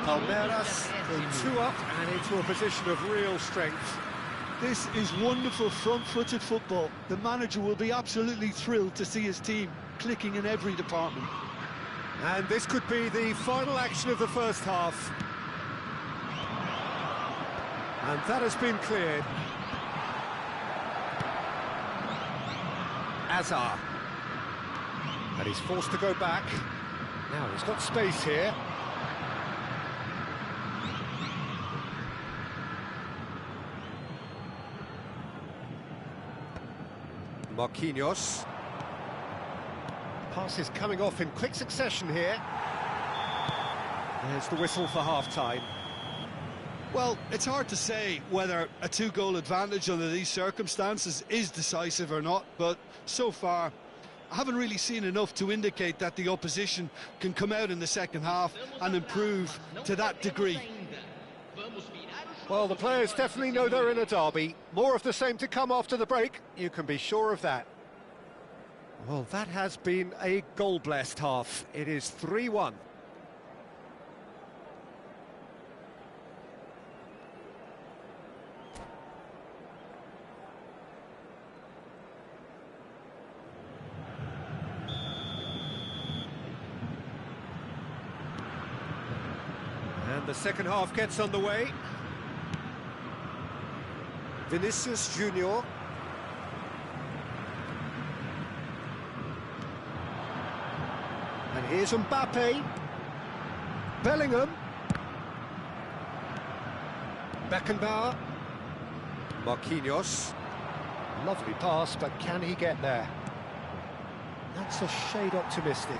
Palmeiras go 2 up and into a position of real strength. This is wonderful front-footed football. The manager will be absolutely thrilled to see his team clicking in every department. And this could be the final action of the first half. And that has been cleared. Azar. And he's forced to go back. Now he's got space here. Marquinhos. Pass is coming off in quick succession here. There's the whistle for half-time. Well, it's hard to say whether a 2-goal advantage under these circumstances is decisive or not, but so far I haven't really seen enough to indicate that the opposition can come out in the second half and improve to that degree. Well, the players definitely know they're in a derby. More of the same to come after the break, you can be sure of that. Well, that has been a goal-blessed half. It is 3-1. And the second half gets underway. Vinicius Junior. And here's Mbappe. Bellingham. Beckenbauer. Marquinhos. Lovely pass, but can he get there? That's a shade optimistic.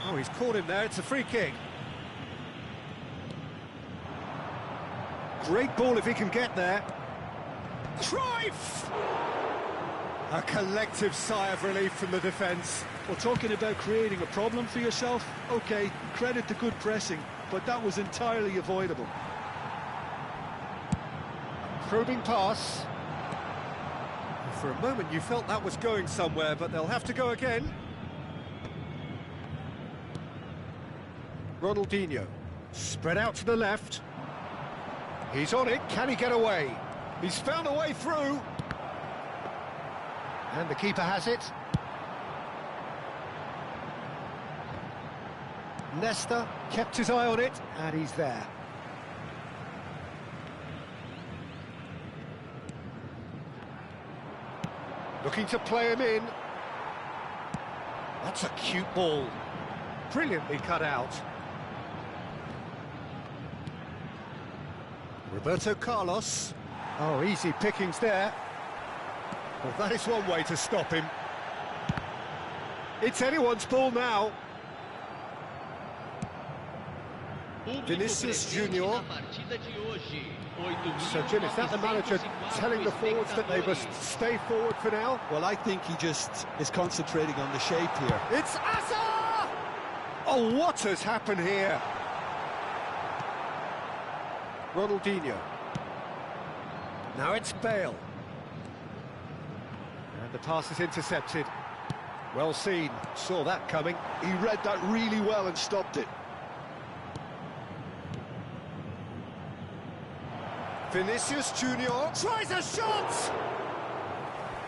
Oh, he's caught him there, it's a free kick. Great ball if he can get there. Cruyff! A collective sigh of relief from the defence. Well, talking about creating a problem for yourself, OK, credit to good pressing, but that was entirely avoidable. Probing pass. For a moment you felt that was going somewhere, but they'll have to go again. Ronaldinho. Spread out to the left. He's on it, can he get away? He's found a way through. And the keeper has it. Leicester kept his eye on it, and he's there. Looking to play him in. That's a cute ball. Brilliantly cut out. Roberto Carlos. Oh, easy pickings there. Well, that is one way to stop him. It's anyone's ball now. Vinicius Junior. So, Jim, is that the manager telling the forwards that they must stay forward for now? Well, I think he just is concentrating on the shape here. It's Asa! Oh, what has happened here? Ronaldinho. Now it's Bale. And the pass is intercepted. Well seen, saw that coming. He read that really well and stopped it. Vinicius Junior Tries a shot!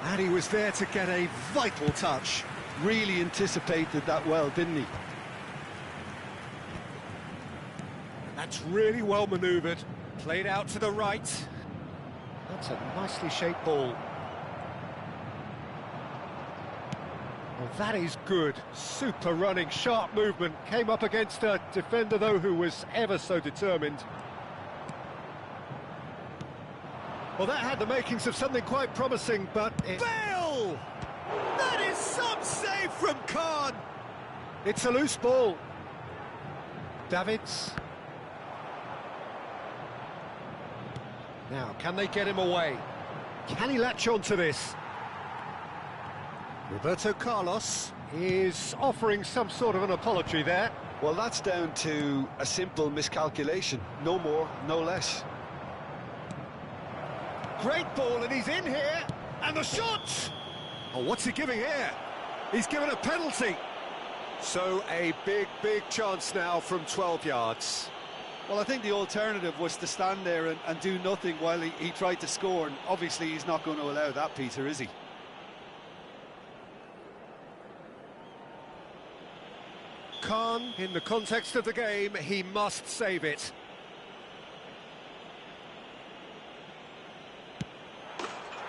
And he was there to get a vital touch. Really anticipated that well, didn't he? That's really well manoeuvred. Played out to the right. That's a nicely shaped ball. Well, that is good. Super running, sharp movement. Came up against a defender, though, who was ever so determined. Well, that had the makings of something quite promising, but... Bale! That is some save from Khan! It's a loose ball. Davids. Now, can they get him away? Can he latch on to this? Roberto Carlos is offering some sort of an apology there. Well, that's down to a simple miscalculation. No more, no less. Great ball, and he's in here. And the shot! Oh, what's he giving here? He's given a penalty. So a big chance now from 12 yards. Well, I think the alternative was to stand there and do nothing while he tried to score, and obviously he's not going to allow that, Peter, is he? Khan, in the context of the game, he must save it.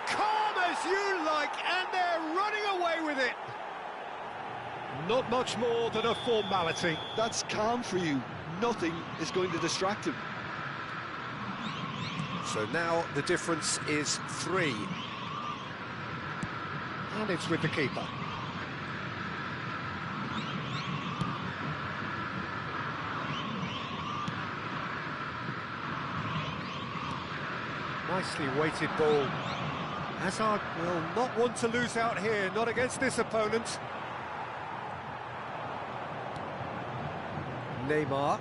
Calm as you like, and they're running away with it. Not much more than a formality. That's calm for you. Nothing is going to distract him. So now the difference is 3. And it's with the keeper. Nicely weighted ball. Hazard will not want to lose out here, not against this opponent. Neymar.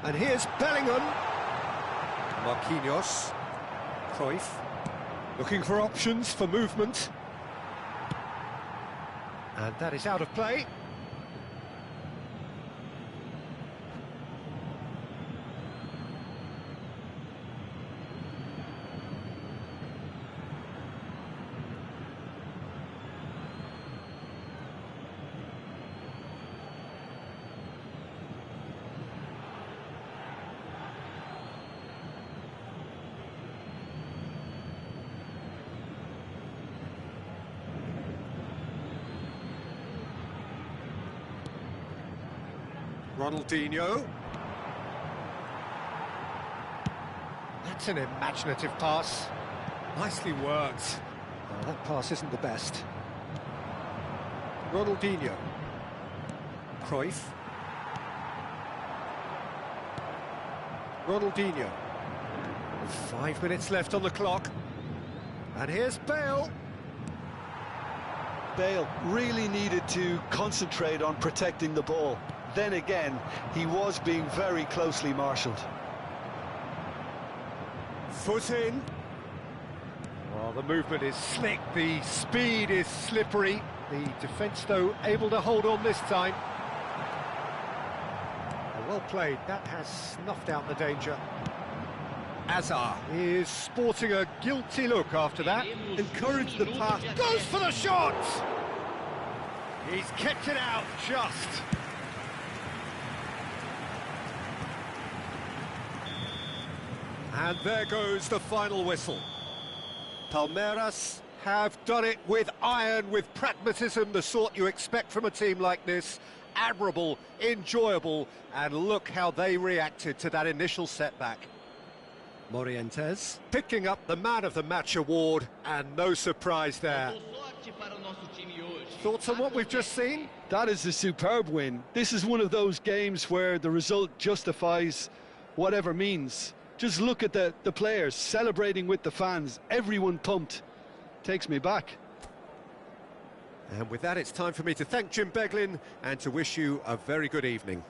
And here's Bellingham. Marquinhos. Cruyff. Looking for options for movement. And that is out of play. Ronaldinho. That's an imaginative pass. Nicely worked. Oh, that pass isn't the best. Ronaldinho. Cruyff. Ronaldinho. 5 minutes left on the clock. And here's Bale. Bale really needed to concentrate on protecting the ball. Then again, he was being very closely marshalled. Foot in. Well, the movement is slick, the speed is slippery. The defence, though, able to hold on this time. Well played, that has snuffed out the danger. Azar is sporting a guilty look after that. Encouraged the pass, goes for the shot! He's kept it out just. And there goes the final whistle. Palmeiras have done it with iron, with pragmatism, the sort you expect from a team like this. Admirable, enjoyable, and look how they reacted to that initial setback. Morientes picking up the Man of the Match award, and no surprise there. Thoughts on what we've just seen? That is a superb win. This is one of those games where the result justifies whatever means. Just look at the players celebrating with the fans, everyone pumped. Takes me back. And with that, it's time for me to thank Jim Beglin and to wish you a very good evening.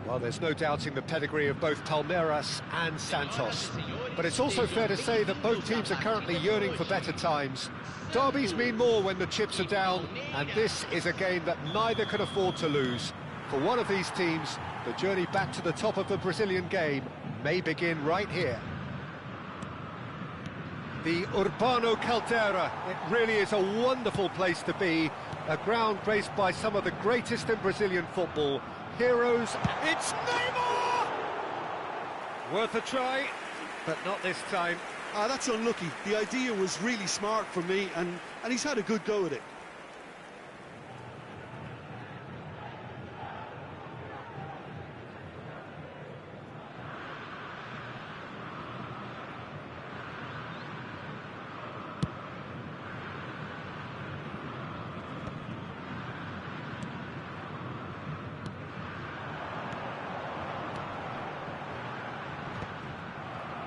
Well, there's no doubting the pedigree of both Palmeiras and Santos. But it's also fair to say that both teams are currently yearning for better times. Derbies mean more when the chips are down, and this is a game that neither can afford to lose. For one of these teams, the journey back to the top of the Brazilian game may begin right here. The Urbano Caldera, it really is a wonderful place to be, A ground graced by some of the greatest in Brazilian football. Heroes. It's Neymar! Worth a try, but not this time. That's unlucky. The idea was really smart for me, and he's had a good go at it.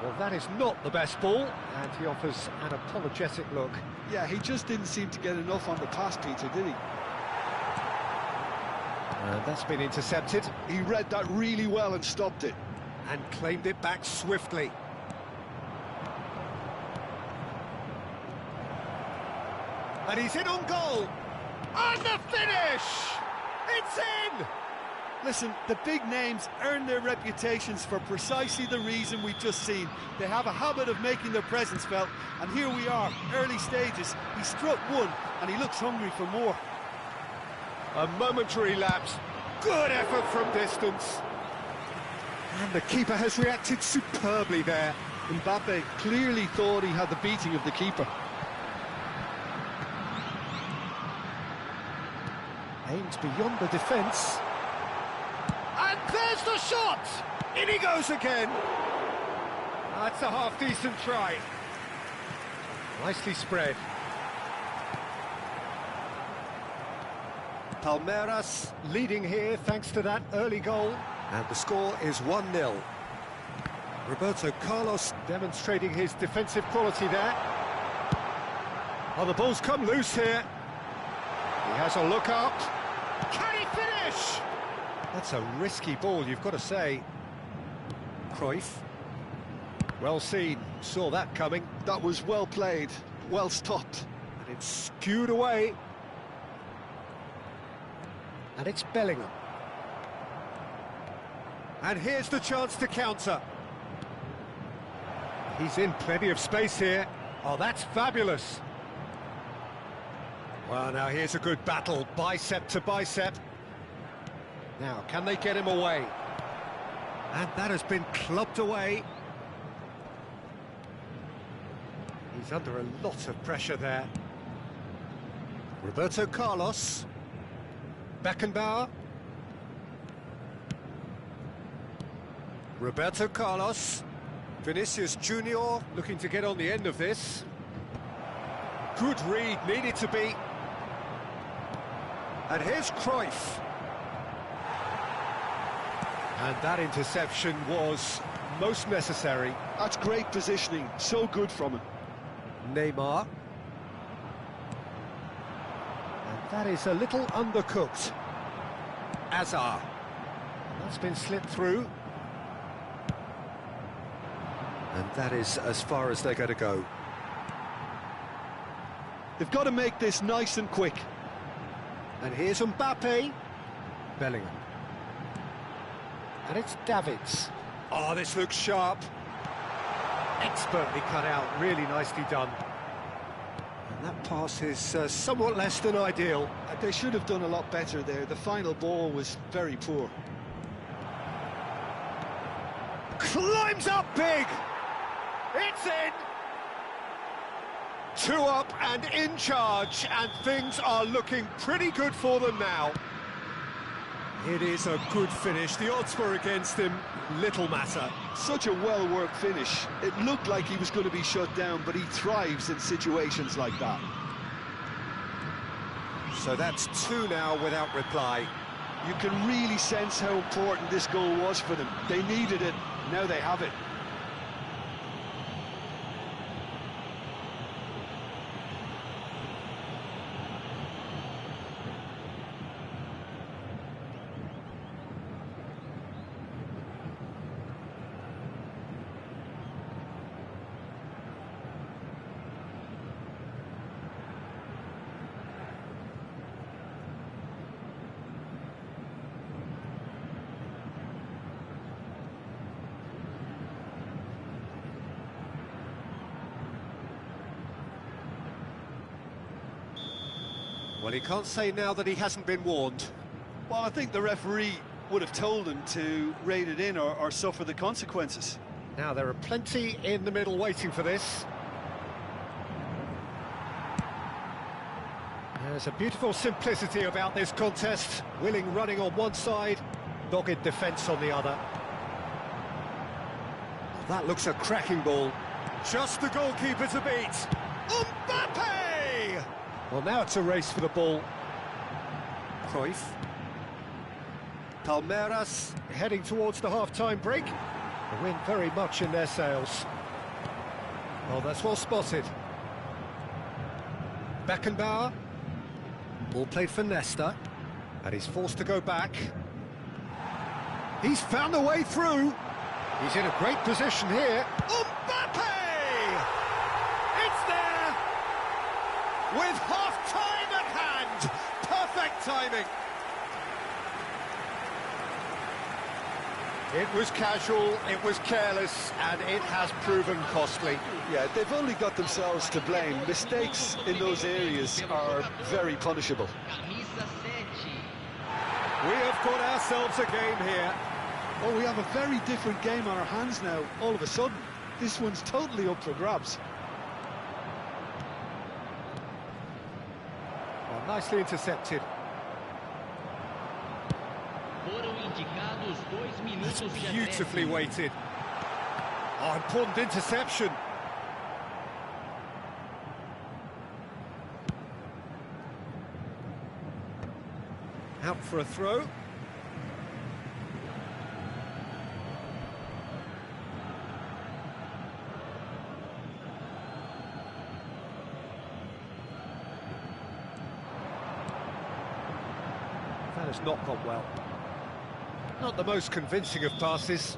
Well, that is not the best ball, and he offers an apologetic look. Yeah, he just didn't seem to get enough on the pass, Peter, did he? And that's been intercepted. He read that really well and stopped it. And claimed it back swiftly. And he's in on goal. And the finish! It's in! Listen, the big names earn their reputations for precisely the reason we've just seen. They have a habit of making their presence felt, and here we are, early stages. He struck one, and he looks hungry for more. A momentary lapse. Good effort from distance. And the keeper has reacted superbly there. Mbappe clearly thought he had the beating of the keeper. Aimed beyond the defence. And there's the shot! In he goes again! That's a half-decent try. Nicely spread. Palmeiras leading here thanks to that early goal. And the score is 1-0. Roberto Carlos demonstrating his defensive quality there. Oh, the ball's come loose here. He has a look up. Can he finish? That's a risky ball, you've got to say. Cruyff. Well seen, saw that coming. That was well played, well stopped. And it's skewed away. And it's Bellingham. And here's the chance to counter. He's in plenty of space here. Oh, that's fabulous. Well, now here's a good battle, bicep to bicep. Now, can they get him away? And that has been clubbed away. He's under a lot of pressure there. Roberto Carlos. Beckenbauer. Roberto Carlos. Vinicius Junior looking to get on the end of this. Good read, needed to be. And here's Cruyff. And that interception was most necessary. That's great positioning, so good from him. Neymar. And that is a little undercooked. Azar. That's been slipped through. And that is as far as they're going to go. They've got to make this nice and quick. And here's Mbappe. Bellingham. And it's Davids. Oh, this looks sharp. Expertly cut out, really nicely done. And that pass is somewhat less than ideal. They should have done a lot better there. The final ball was very poor. Climbs up big! It's in! 2 up and in charge, and things are looking pretty good for them now. It is a good finish. The odds were against him. Little matter. Such a well-worked finish. It looked like he was going to be shut down, but he thrives in situations like that. So that's 2 now without reply. You can really sense how important this goal was for them. They needed it. Now they have it. Well, he can't say now that he hasn't been warned. Well, I think the referee would have told him to rein it in or suffer the consequences. Now, there are plenty in the middle waiting for this. There's a beautiful simplicity about this contest. Willing running on one side, dogged defence on the other. Oh, that looks a cracking ball. Just the goalkeeper to beat. Mbappe! Well, now it's a race for the ball. Cruyff. Palmeiras heading towards the half-time break. The wind very much in their sails. Well, that's well spotted. Beckenbauer. Ball played for Nesta, and he's forced to go back. He's found a way through. He's in a great position here. Mbappe! It's there! With half-time at hand! Perfect timing! It was casual, it was careless, and it has proven costly. Yeah, they've only got themselves to blame. Mistakes in those areas are very punishable. We have got ourselves a game here. Oh, we have a very different game on our hands now, all of a sudden. This one's totally up for grabs. Well, nicely intercepted. That's beautifully weighted. Oh, important interception. Out for a throw. That has not gone well. Not the most convincing of passes.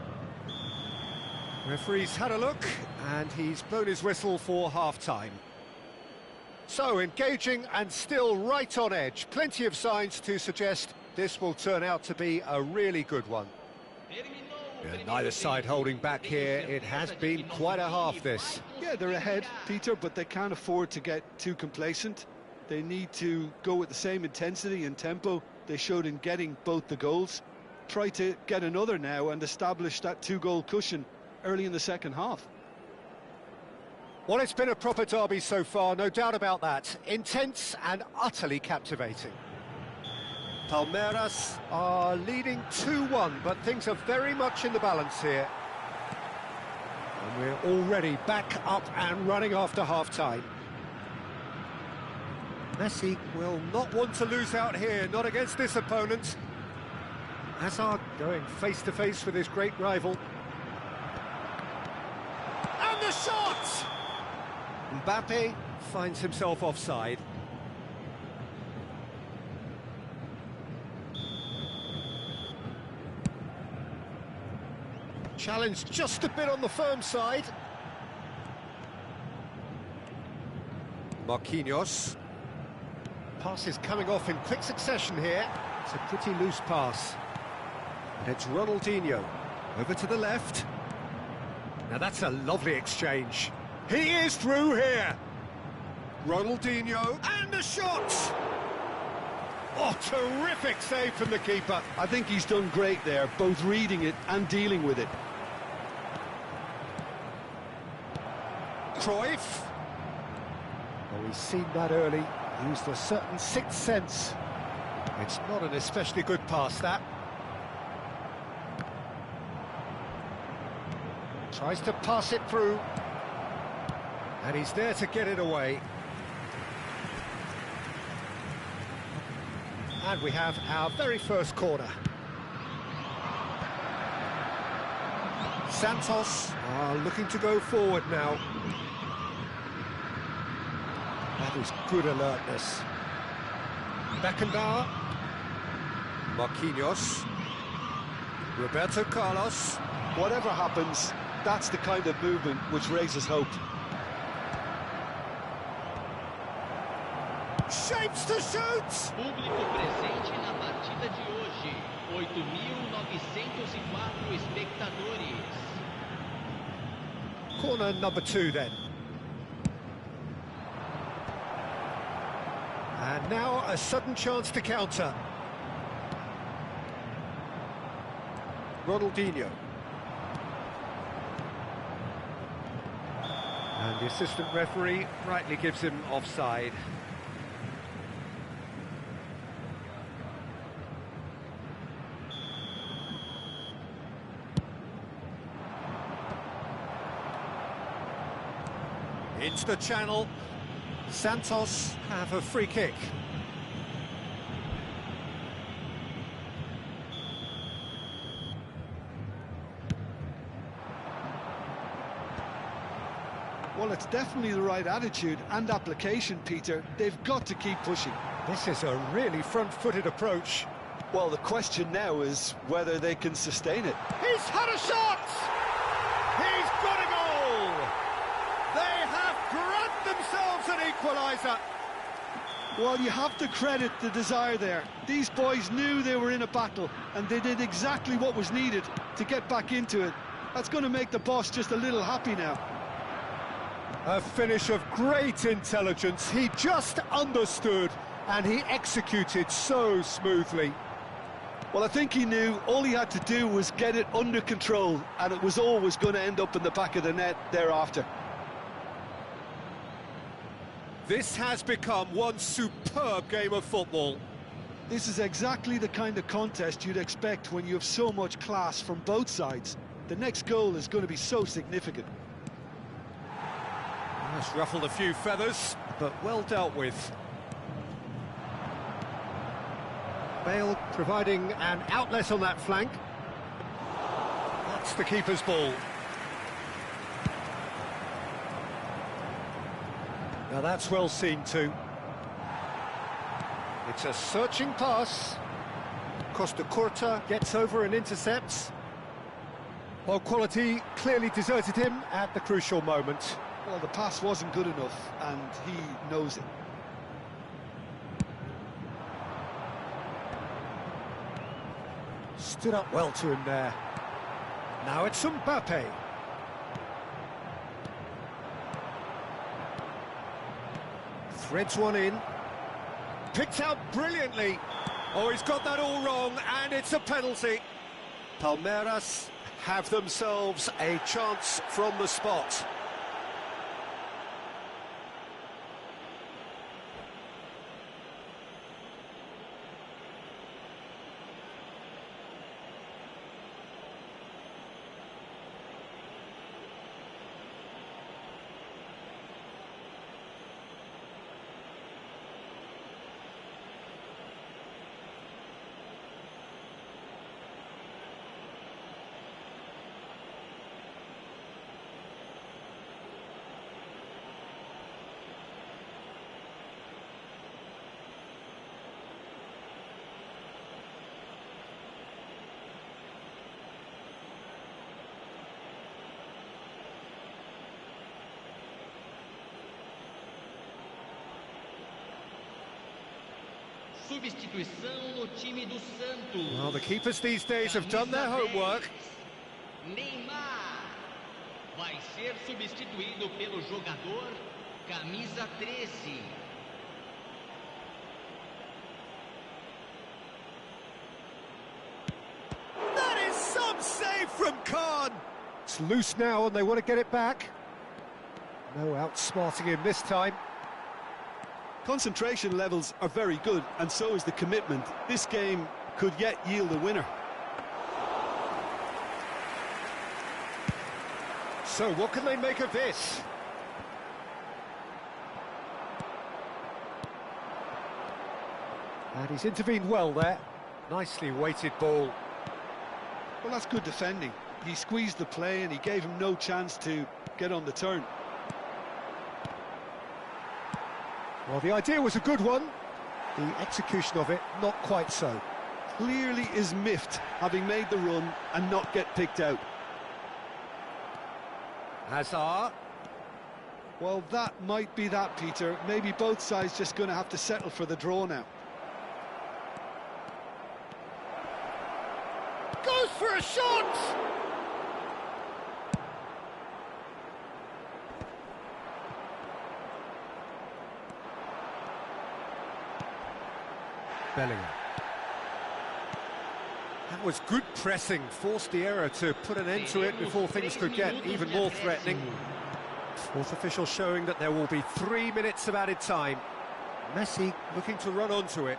Referee's had a look, and he's blown his whistle for half-time. So, engaging and still right on edge. Plenty of signs to suggest this will turn out to be a really good one. Yeah, neither side holding back here. It has been quite a half, this. Yeah, they're ahead, Peter, but they can't afford to get too complacent. They need to go with the same intensity and tempo they showed in getting both the goals. Try to get another now and establish that two-goal cushion early in the second half. Well, it's been a proper derby so far, no doubt about that. Intense and utterly captivating. Palmeiras are leading 2-1, but things are very much in the balance here. And we're already back up and running after half-time. Messi will not want to lose out here, not against this opponent. Hazard going face-to-face with his great rival. And the shot! Mbappe finds himself offside. Challenge just a bit on the firm side. Marquinhos. Pass is coming off in quick succession here. It's a pretty loose pass. And it's Ronaldinho. Over to the left. Now that's a lovely exchange. He is through here. Ronaldinho, and the shot! Oh, terrific save from the keeper. I think he's done great there, both reading it and dealing with it. Cruyff. Oh, he's seen that early. Used a certain sixth sense. It's not an especially good pass, that. Tries to pass it through. And he's there to get it away. And we have our very first corner. Santos are looking to go forward now. That is good alertness. Beckenbauer. Marquinhos. Roberto Carlos. Whatever happens, that's the kind of movement which raises hope. Shapes to shoot! Público presente na partida de hoje. 8.904 espectadores. Corner number 2 then. And now a sudden chance to counter. Ronaldinho. And the assistant referee rightly gives him offside. Into the channel. Santos have a free kick. Well, it's definitely the right attitude and application, Peter. They've got to keep pushing. This is a really front-footed approach. Well, the question now is whether they can sustain it. He's had a shot! He's got a goal! They have grabbed themselves an equaliser. Well, you have to credit the desire there. These boys knew they were in a battle, and they did exactly what was needed to get back into it. That's going to make the boss just a little happy now. A finish of great intelligence. He just understood, and he executed so smoothly. Well, I think he knew all he had to do was get it under control, and it was always going to end up in the back of the net thereafter. This has become one superb game of football. This is exactly the kind of contest you'd expect when you have so much class from both sides. The next goal is going to be so significant. That's ruffled a few feathers, but well dealt with. Bale providing an outlet on that flank. That's the keeper's ball. Now that's well seen too. It's a searching pass. Costa Curta gets over and intercepts. While quality clearly deserted him at the crucial moment. Well, the pass wasn't good enough, and he knows it. Stood up well to him there. Now it's Mbappe. Threads one in. Picked out brilliantly. Oh, he's got that all wrong, and it's a penalty. Palmeiras have themselves a chance from the spot. Substituição no time do Santos. Well, the keepers these days have done their homework. Neymar vai ser substituído pelo jogador camisa 13. That is some save from Khan. It's loose now and they want to get it back. No outsmarting him this time. Concentration levels are very good, and so is the commitment. This game could yet yield a winner. So what can they make of this? And he's intervened well there. Nicely weighted ball. Well, that's good defending. He squeezed the play and he gave him no chance to get on the turn. Well, the idea was a good one. The execution of it, not quite so. Clearly is miffed, having made the run and not get picked out. Hazard. Well, that might be that, Peter. Maybe both sides just going to have to settle for the draw now. Goes for a shot! Bellingham. That was good pressing, forced the error to put an end to it before things could get even more threatening. Fourth official showing that there will be 3 minutes of added time. Messi looking to run onto it.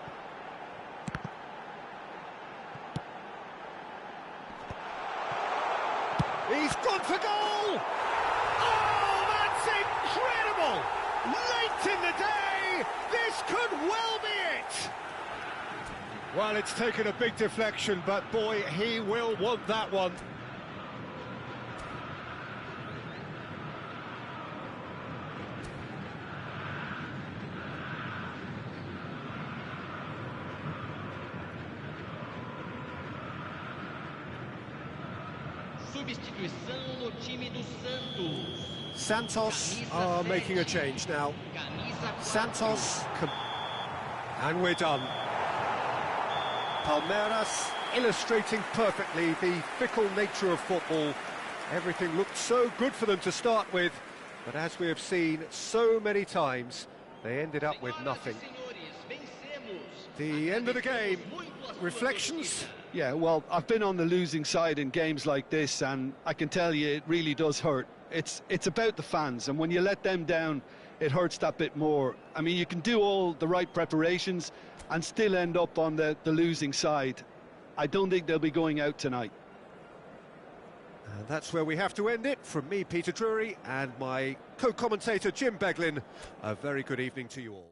He's gone for goal! Oh, that's incredible! Late in the day, this could well be it! Well, it's taken a big deflection, but boy, he will want that one. Substituição no time do Santos. Santos are making a change now. Santos, and we're done. Palmeiras illustrating perfectly the fickle nature of football. Everything looked so good for them to start with, but as we have seen so many times, they ended up with nothing. The end of the game. Reflections? Yeah, well, I've been on the losing side in games like this, and I can tell you it really does hurt. It's about the fans, and when you let them down, it hurts that bit more. I mean, you can do all the right preparations and still end up on the losing side. I don't think they'll be going out tonight. And that's where we have to end it. From me, Peter Drury, and my co-commentator, Jim Beglin, a very good evening to you all.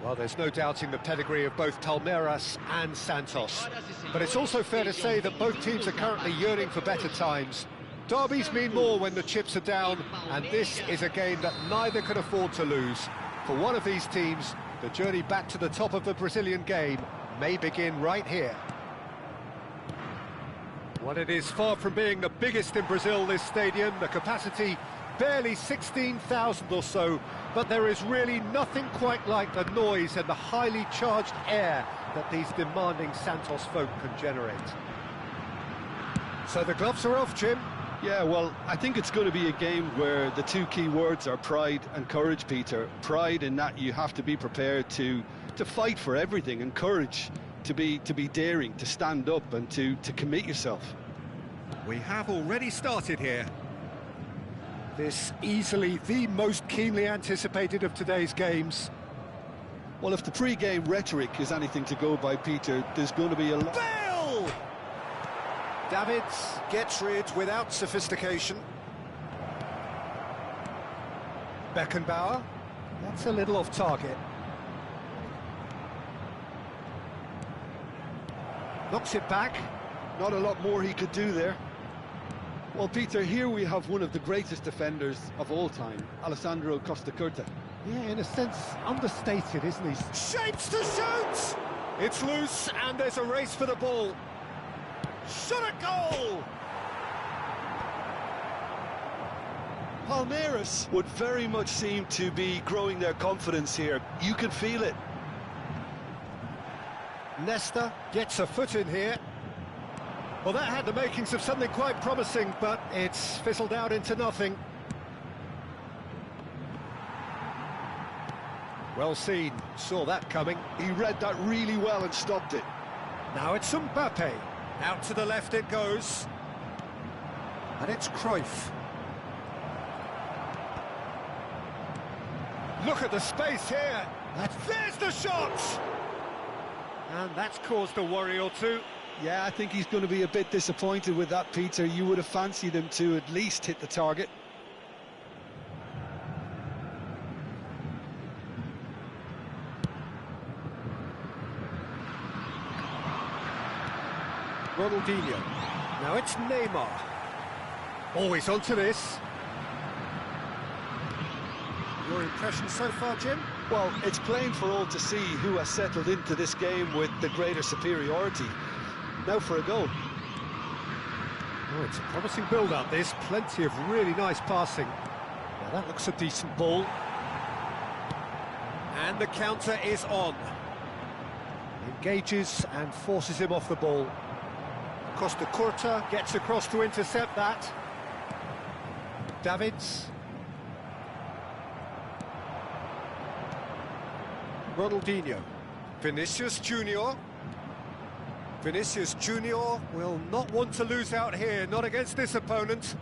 Well, there's no doubting the pedigree of both Palmeiras and Santos. But it's also fair to say that both teams are currently yearning for better times. Derbies mean more when the chips are down, and this is a game that neither can afford to lose. For one of these teams, the journey back to the top of the Brazilian game may begin right here. Well, it is far from being the biggest in Brazil, this stadium. The capacity barely 16,000 or so, but there is really nothing quite like the noise and the highly charged air that these demanding Santos folk can generate. So the gloves are off, Jim. Yeah, well, I think it's going to be a game where the two key words are pride and courage, Peter. Pride in that you have to be prepared to fight for everything, and courage to be daring, to stand up and to commit yourself. We have already started here. This easily the most keenly anticipated of today's games. Well, if the pre-game rhetoric is anything to go by, Peter, there's going to be a lot... Bale! Davids gets rid without sophistication. Beckenbauer. That's a little off target. Knocks it back. Not a lot more he could do there. Well, Peter, here we have one of the greatest defenders of all time, Alessandro Costa Curta. Yeah, in a sense, understated, isn't he? Shapes to shoot! It's loose, and there's a race for the ball. Shot a goal! Palmeiras would very much seem to be growing their confidence here. You can feel it. Nesta gets a foot in here. Well, that had the makings of something quite promising, but it's fizzled out into nothing. Well seen, saw that coming. He read that really well and stopped it. Now it's Mbappe. Out to the left it goes. And it's Cruyff. Look at the space here. There's the shot! And that's caused a worry or two. Yeah, I think he's going to be a bit disappointed with that, Peter. You would have fancied him to at least hit the target. Ronaldinho. Now it's Neymar. Always onto this. Your impression so far, Jim? Well, it's plain for all to see who has settled into this game with the greater superiority. Now for a goal. Oh, it's a promising build-up, this. Plenty of really nice passing. Now that looks a decent ball. And the counter is on. Engages and forces him off the ball. Costa Curta gets across to intercept that. Davids. Ronaldinho. Vinicius Junior. Vinicius Junior will not want to lose out here, not against this opponent.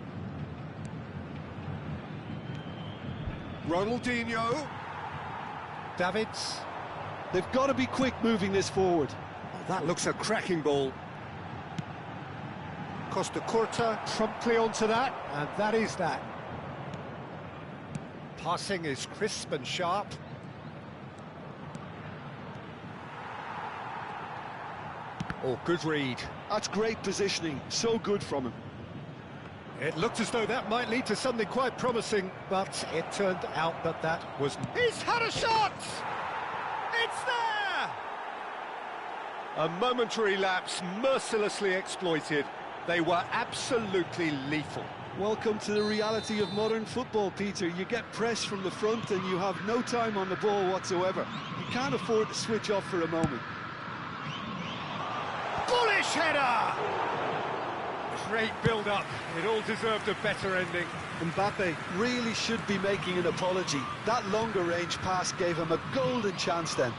Ronaldinho. Davids. They've got to be quick moving this forward. Oh, that looks a cracking ball. Costa Curta promptly onto that, and that is that. Passing is crisp and sharp. Oh, good read. That's great positioning, so good from him. It looked as though that might lead to something quite promising, but it turned out that that was... He's had a shot! It's there! A momentary lapse, mercilessly exploited. They were absolutely lethal. Welcome to the reality of modern football, Peter. You get press from the front and you have no time on the ball whatsoever. You can't afford to switch off for a moment. Bullish header! Great build-up. It all deserved a better ending. Mbappe really should be making an apology. That longer range pass gave him a golden chance then.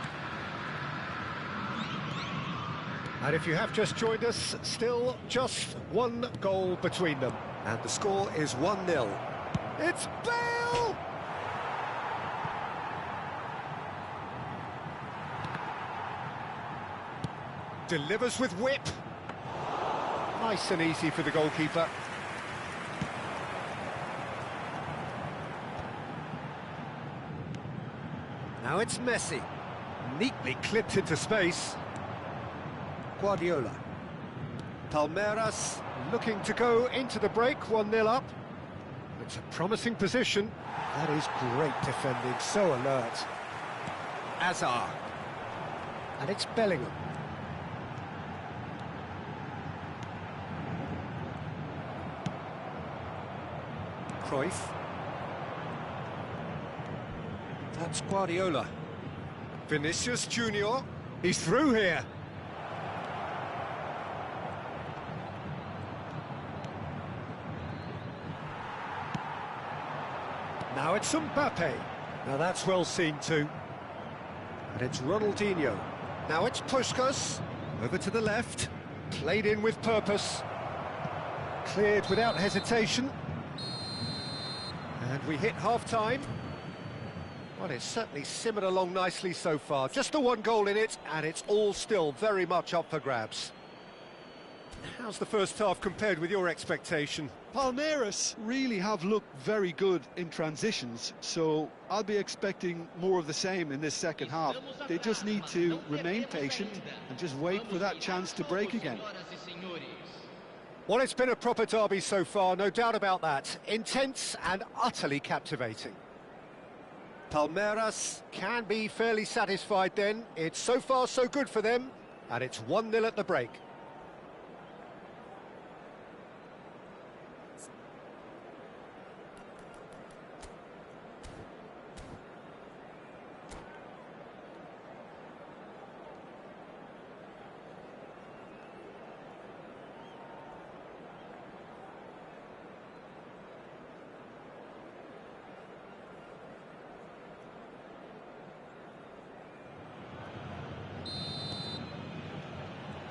And if you have just joined us, still just one goal between them. And the score is 1-0. It's Bale! Delivers with whip. Nice and easy for the goalkeeper. Now it's Messi. Neatly clipped into space. Guardiola. Palmeiras looking to go into the break, 1-0 up. It's a promising position. That is great defending, so alert. Azar. And it's Bellingham. Cruyff. That's Guardiola. Vinicius Junior. He's through here. Now it's Mbappe. Now that's well seen too. And it's Ronaldinho. Now it's Puskas. Over to the left. Played in with purpose. Cleared without hesitation. And we hit half-time. Well, it's certainly simmered along nicely so far. Just the one goal in it, and it's all still very much up for grabs. How's the first half compared with your expectation? Palmeiras really have looked very good in transitions, so I'll be expecting more of the same in this second half. They just need to remain patient and just wait for that chance to break again. Well, it's been a proper derby so far, no doubt about that. Intense and utterly captivating. Palmeiras can be fairly satisfied then. It's so far so good for them, and it's 1-0 at the break.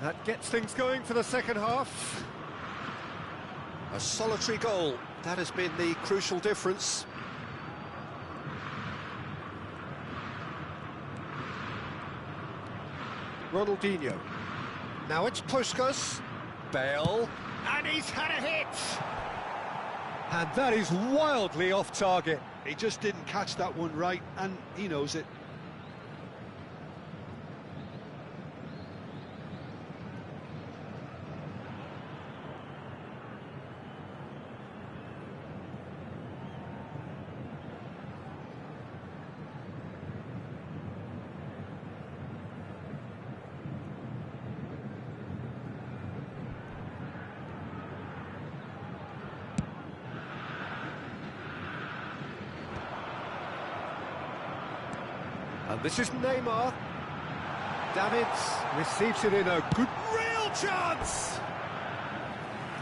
That gets things going for the second half. A solitary goal, that has been the crucial difference. Ronaldinho. Now it's Puskas. Bale. And he's had a hit! And that is wildly off target. He just didn't catch that one right, and he knows it. And this is Neymar. Davids receives it in a good, real chance!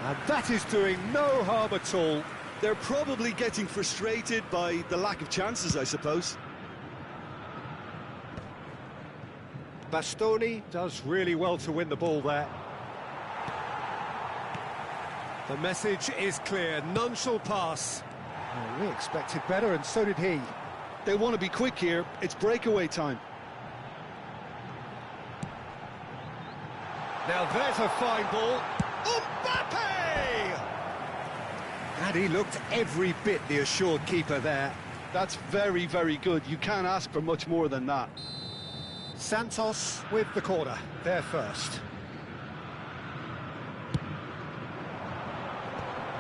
And that is doing no harm at all. They're probably getting frustrated by the lack of chances, I suppose. Bastoni does really well to win the ball there. The message is clear, none shall pass. Well, we expected better, and so did he. They want to be quick here. It's breakaway time. Now there's a fine ball. Mbappe! And he looked every bit the assured keeper there. That's very, very good. You can't ask for much more than that. Santos with the corner, there first.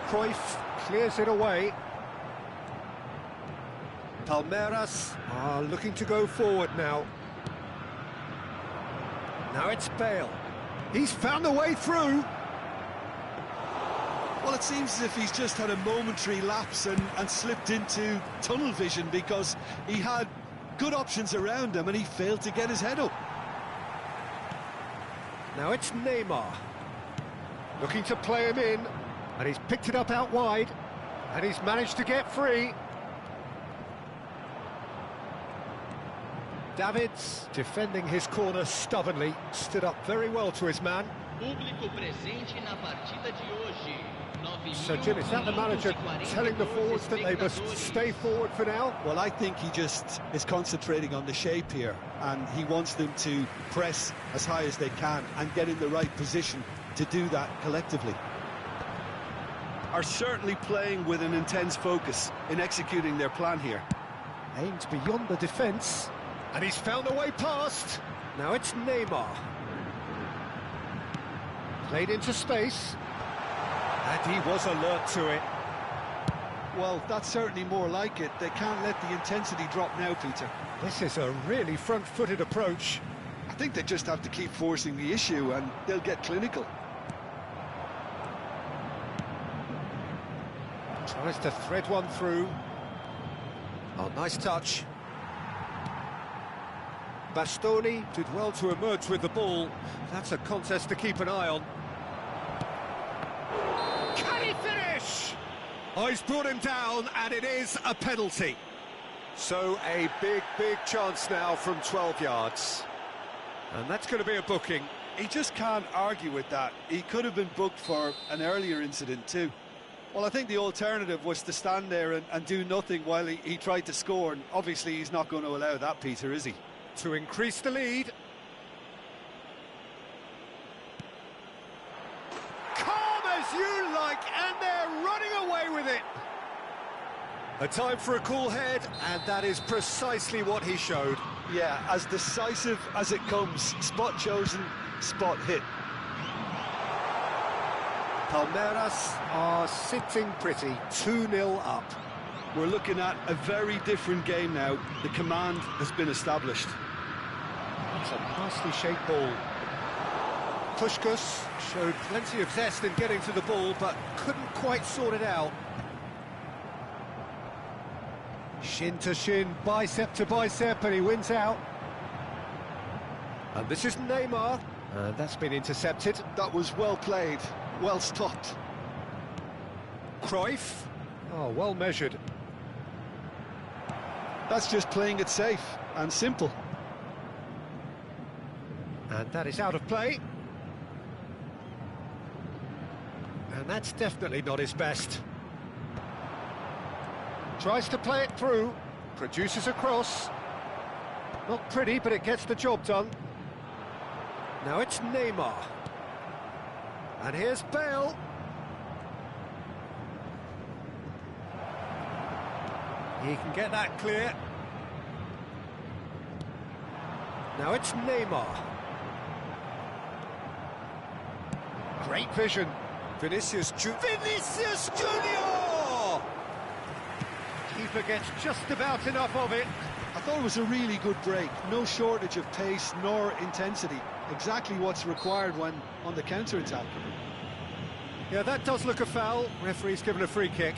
Cruyff clears it away. Palmeiras are looking to go forward now. Now it's Bale. He's found a way through. Well, it seems as if he's just had a momentary lapse and slipped into tunnel vision, because he had good options around him and he failed to get his head up. Now it's Neymar. Looking to play him in. And he's picked it up out wide. And he's managed to get free. Davids, defending his corner stubbornly, stood up very well to his man. So, Jim, is that the manager telling the forwards that they must stay forward for now? Well, I think he just is concentrating on the shape here, and he wants them to press as high as they can and get in the right position to do that collectively. Are certainly playing with an intense focus in executing their plan here. Aimed beyond the defence. And he's found a way past. Now it's Neymar. Played into space. And he was alert to it. Well, that's certainly more like it. They can't let the intensity drop now, Peter. This is a really front-footed approach. I think they just have to keep forcing the issue and they'll get clinical. Tries to thread one through. Oh, nice touch. Bastoni did well to emerge with the ball. That's a contest to keep an eye on. Can he finish? Oh, he's brought him down, and it is a penalty. So a big chance now from 12 yards. And that's going to be a booking. He just can't argue with that. He could have been booked for an earlier incident too. Well, I think the alternative was to stand there and do nothing while he tried to score, and obviously he's not going to allow that, Peter, is he? To increase the lead. Calm as you like, and they're running away with it. A time for a cool head, and that is precisely what he showed. Yeah, as decisive as it comes. Spot chosen, spot hit. Palmeiras are sitting pretty, 2-0 up. We're looking at a very different game now. The command has been established. That's a nicely shaped ball. Puskás showed plenty of zest in getting to the ball, but couldn't quite sort it out. Shin to shin, bicep to bicep, and he wins out. And this is Neymar, and that's been intercepted. That was well played, well stopped. Cruyff, oh, well measured. That's just playing it safe and simple. And that is out of play. And that's definitely not his best. Tries to play it through, produces a cross. Not pretty, but it gets the job done. Now it's Neymar. And here's Bale. He can get that clear. Now it's Neymar. Great vision. Vinicius Junior! Keeper gets just about enough of it. I thought it was a really good break. No shortage of pace nor intensity. Exactly what's required when on the counter-attack. Yeah, that does look a foul. Referee's given a free kick.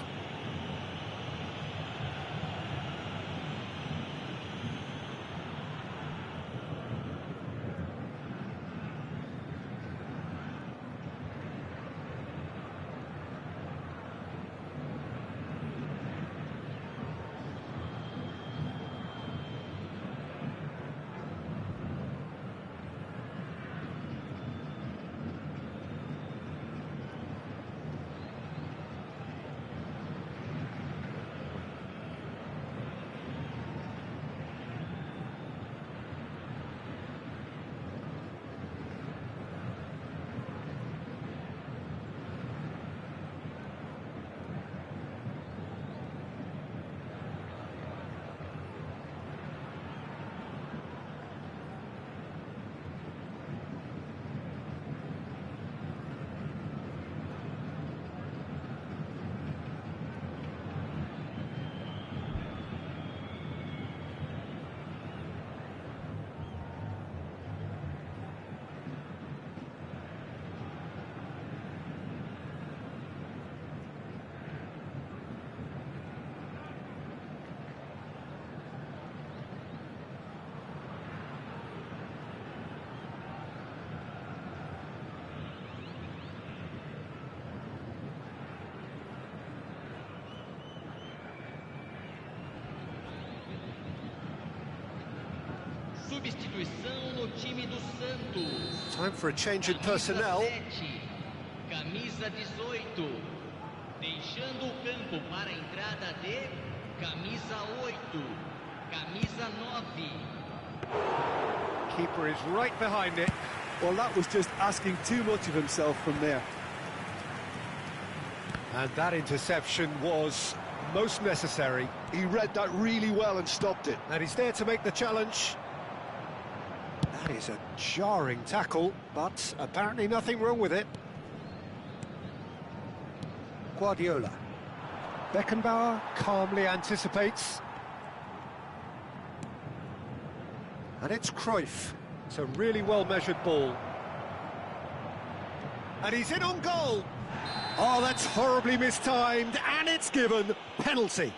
Substituição no time do Santos. Time for a change in personnel. Camisa 18. Deixando o campo para a entrada de camisa 8. Camisa 9. Keeper is right behind it. Well, that was just asking too much of himself from there. And that interception was most necessary. He read that really well and stopped it. And he's there to make the challenge. That is a jarring tackle, but apparently nothing wrong with it. Guardiola. Beckenbauer calmly anticipates. And it's Cruyff. It's a really well-measured ball. And he's in on goal. Oh, that's horribly mistimed, and it's given penalty.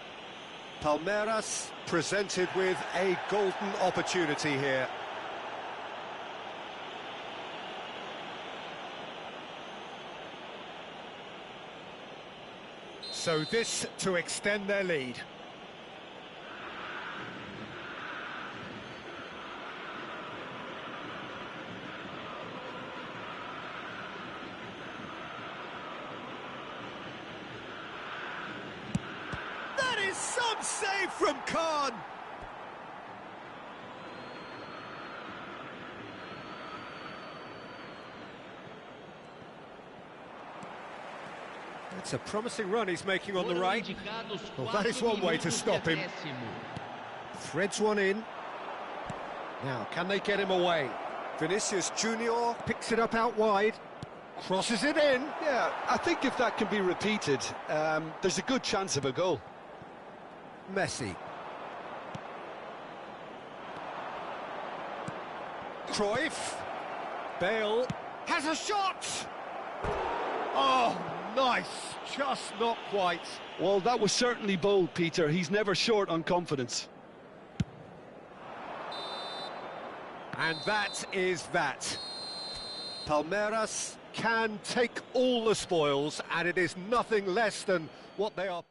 Palmeiras presented with a golden opportunity here. So this to extend their lead. That is some save from Khan. It's a promising run he's making on the right. Well, that is one way to stop him. Threads one in. Now, can they get him away? Vinicius Junior picks it up out wide. Crosses it in. Yeah, I think if that can be repeated, there's a good chance of a goal. Messi. Cruyff. Bale has a shot! Oh, nice. Just not quite. Well, that was certainly bold, Peter. He's never short on confidence. And that is that. Palmeiras can take all the spoils, and it is nothing less than what they are.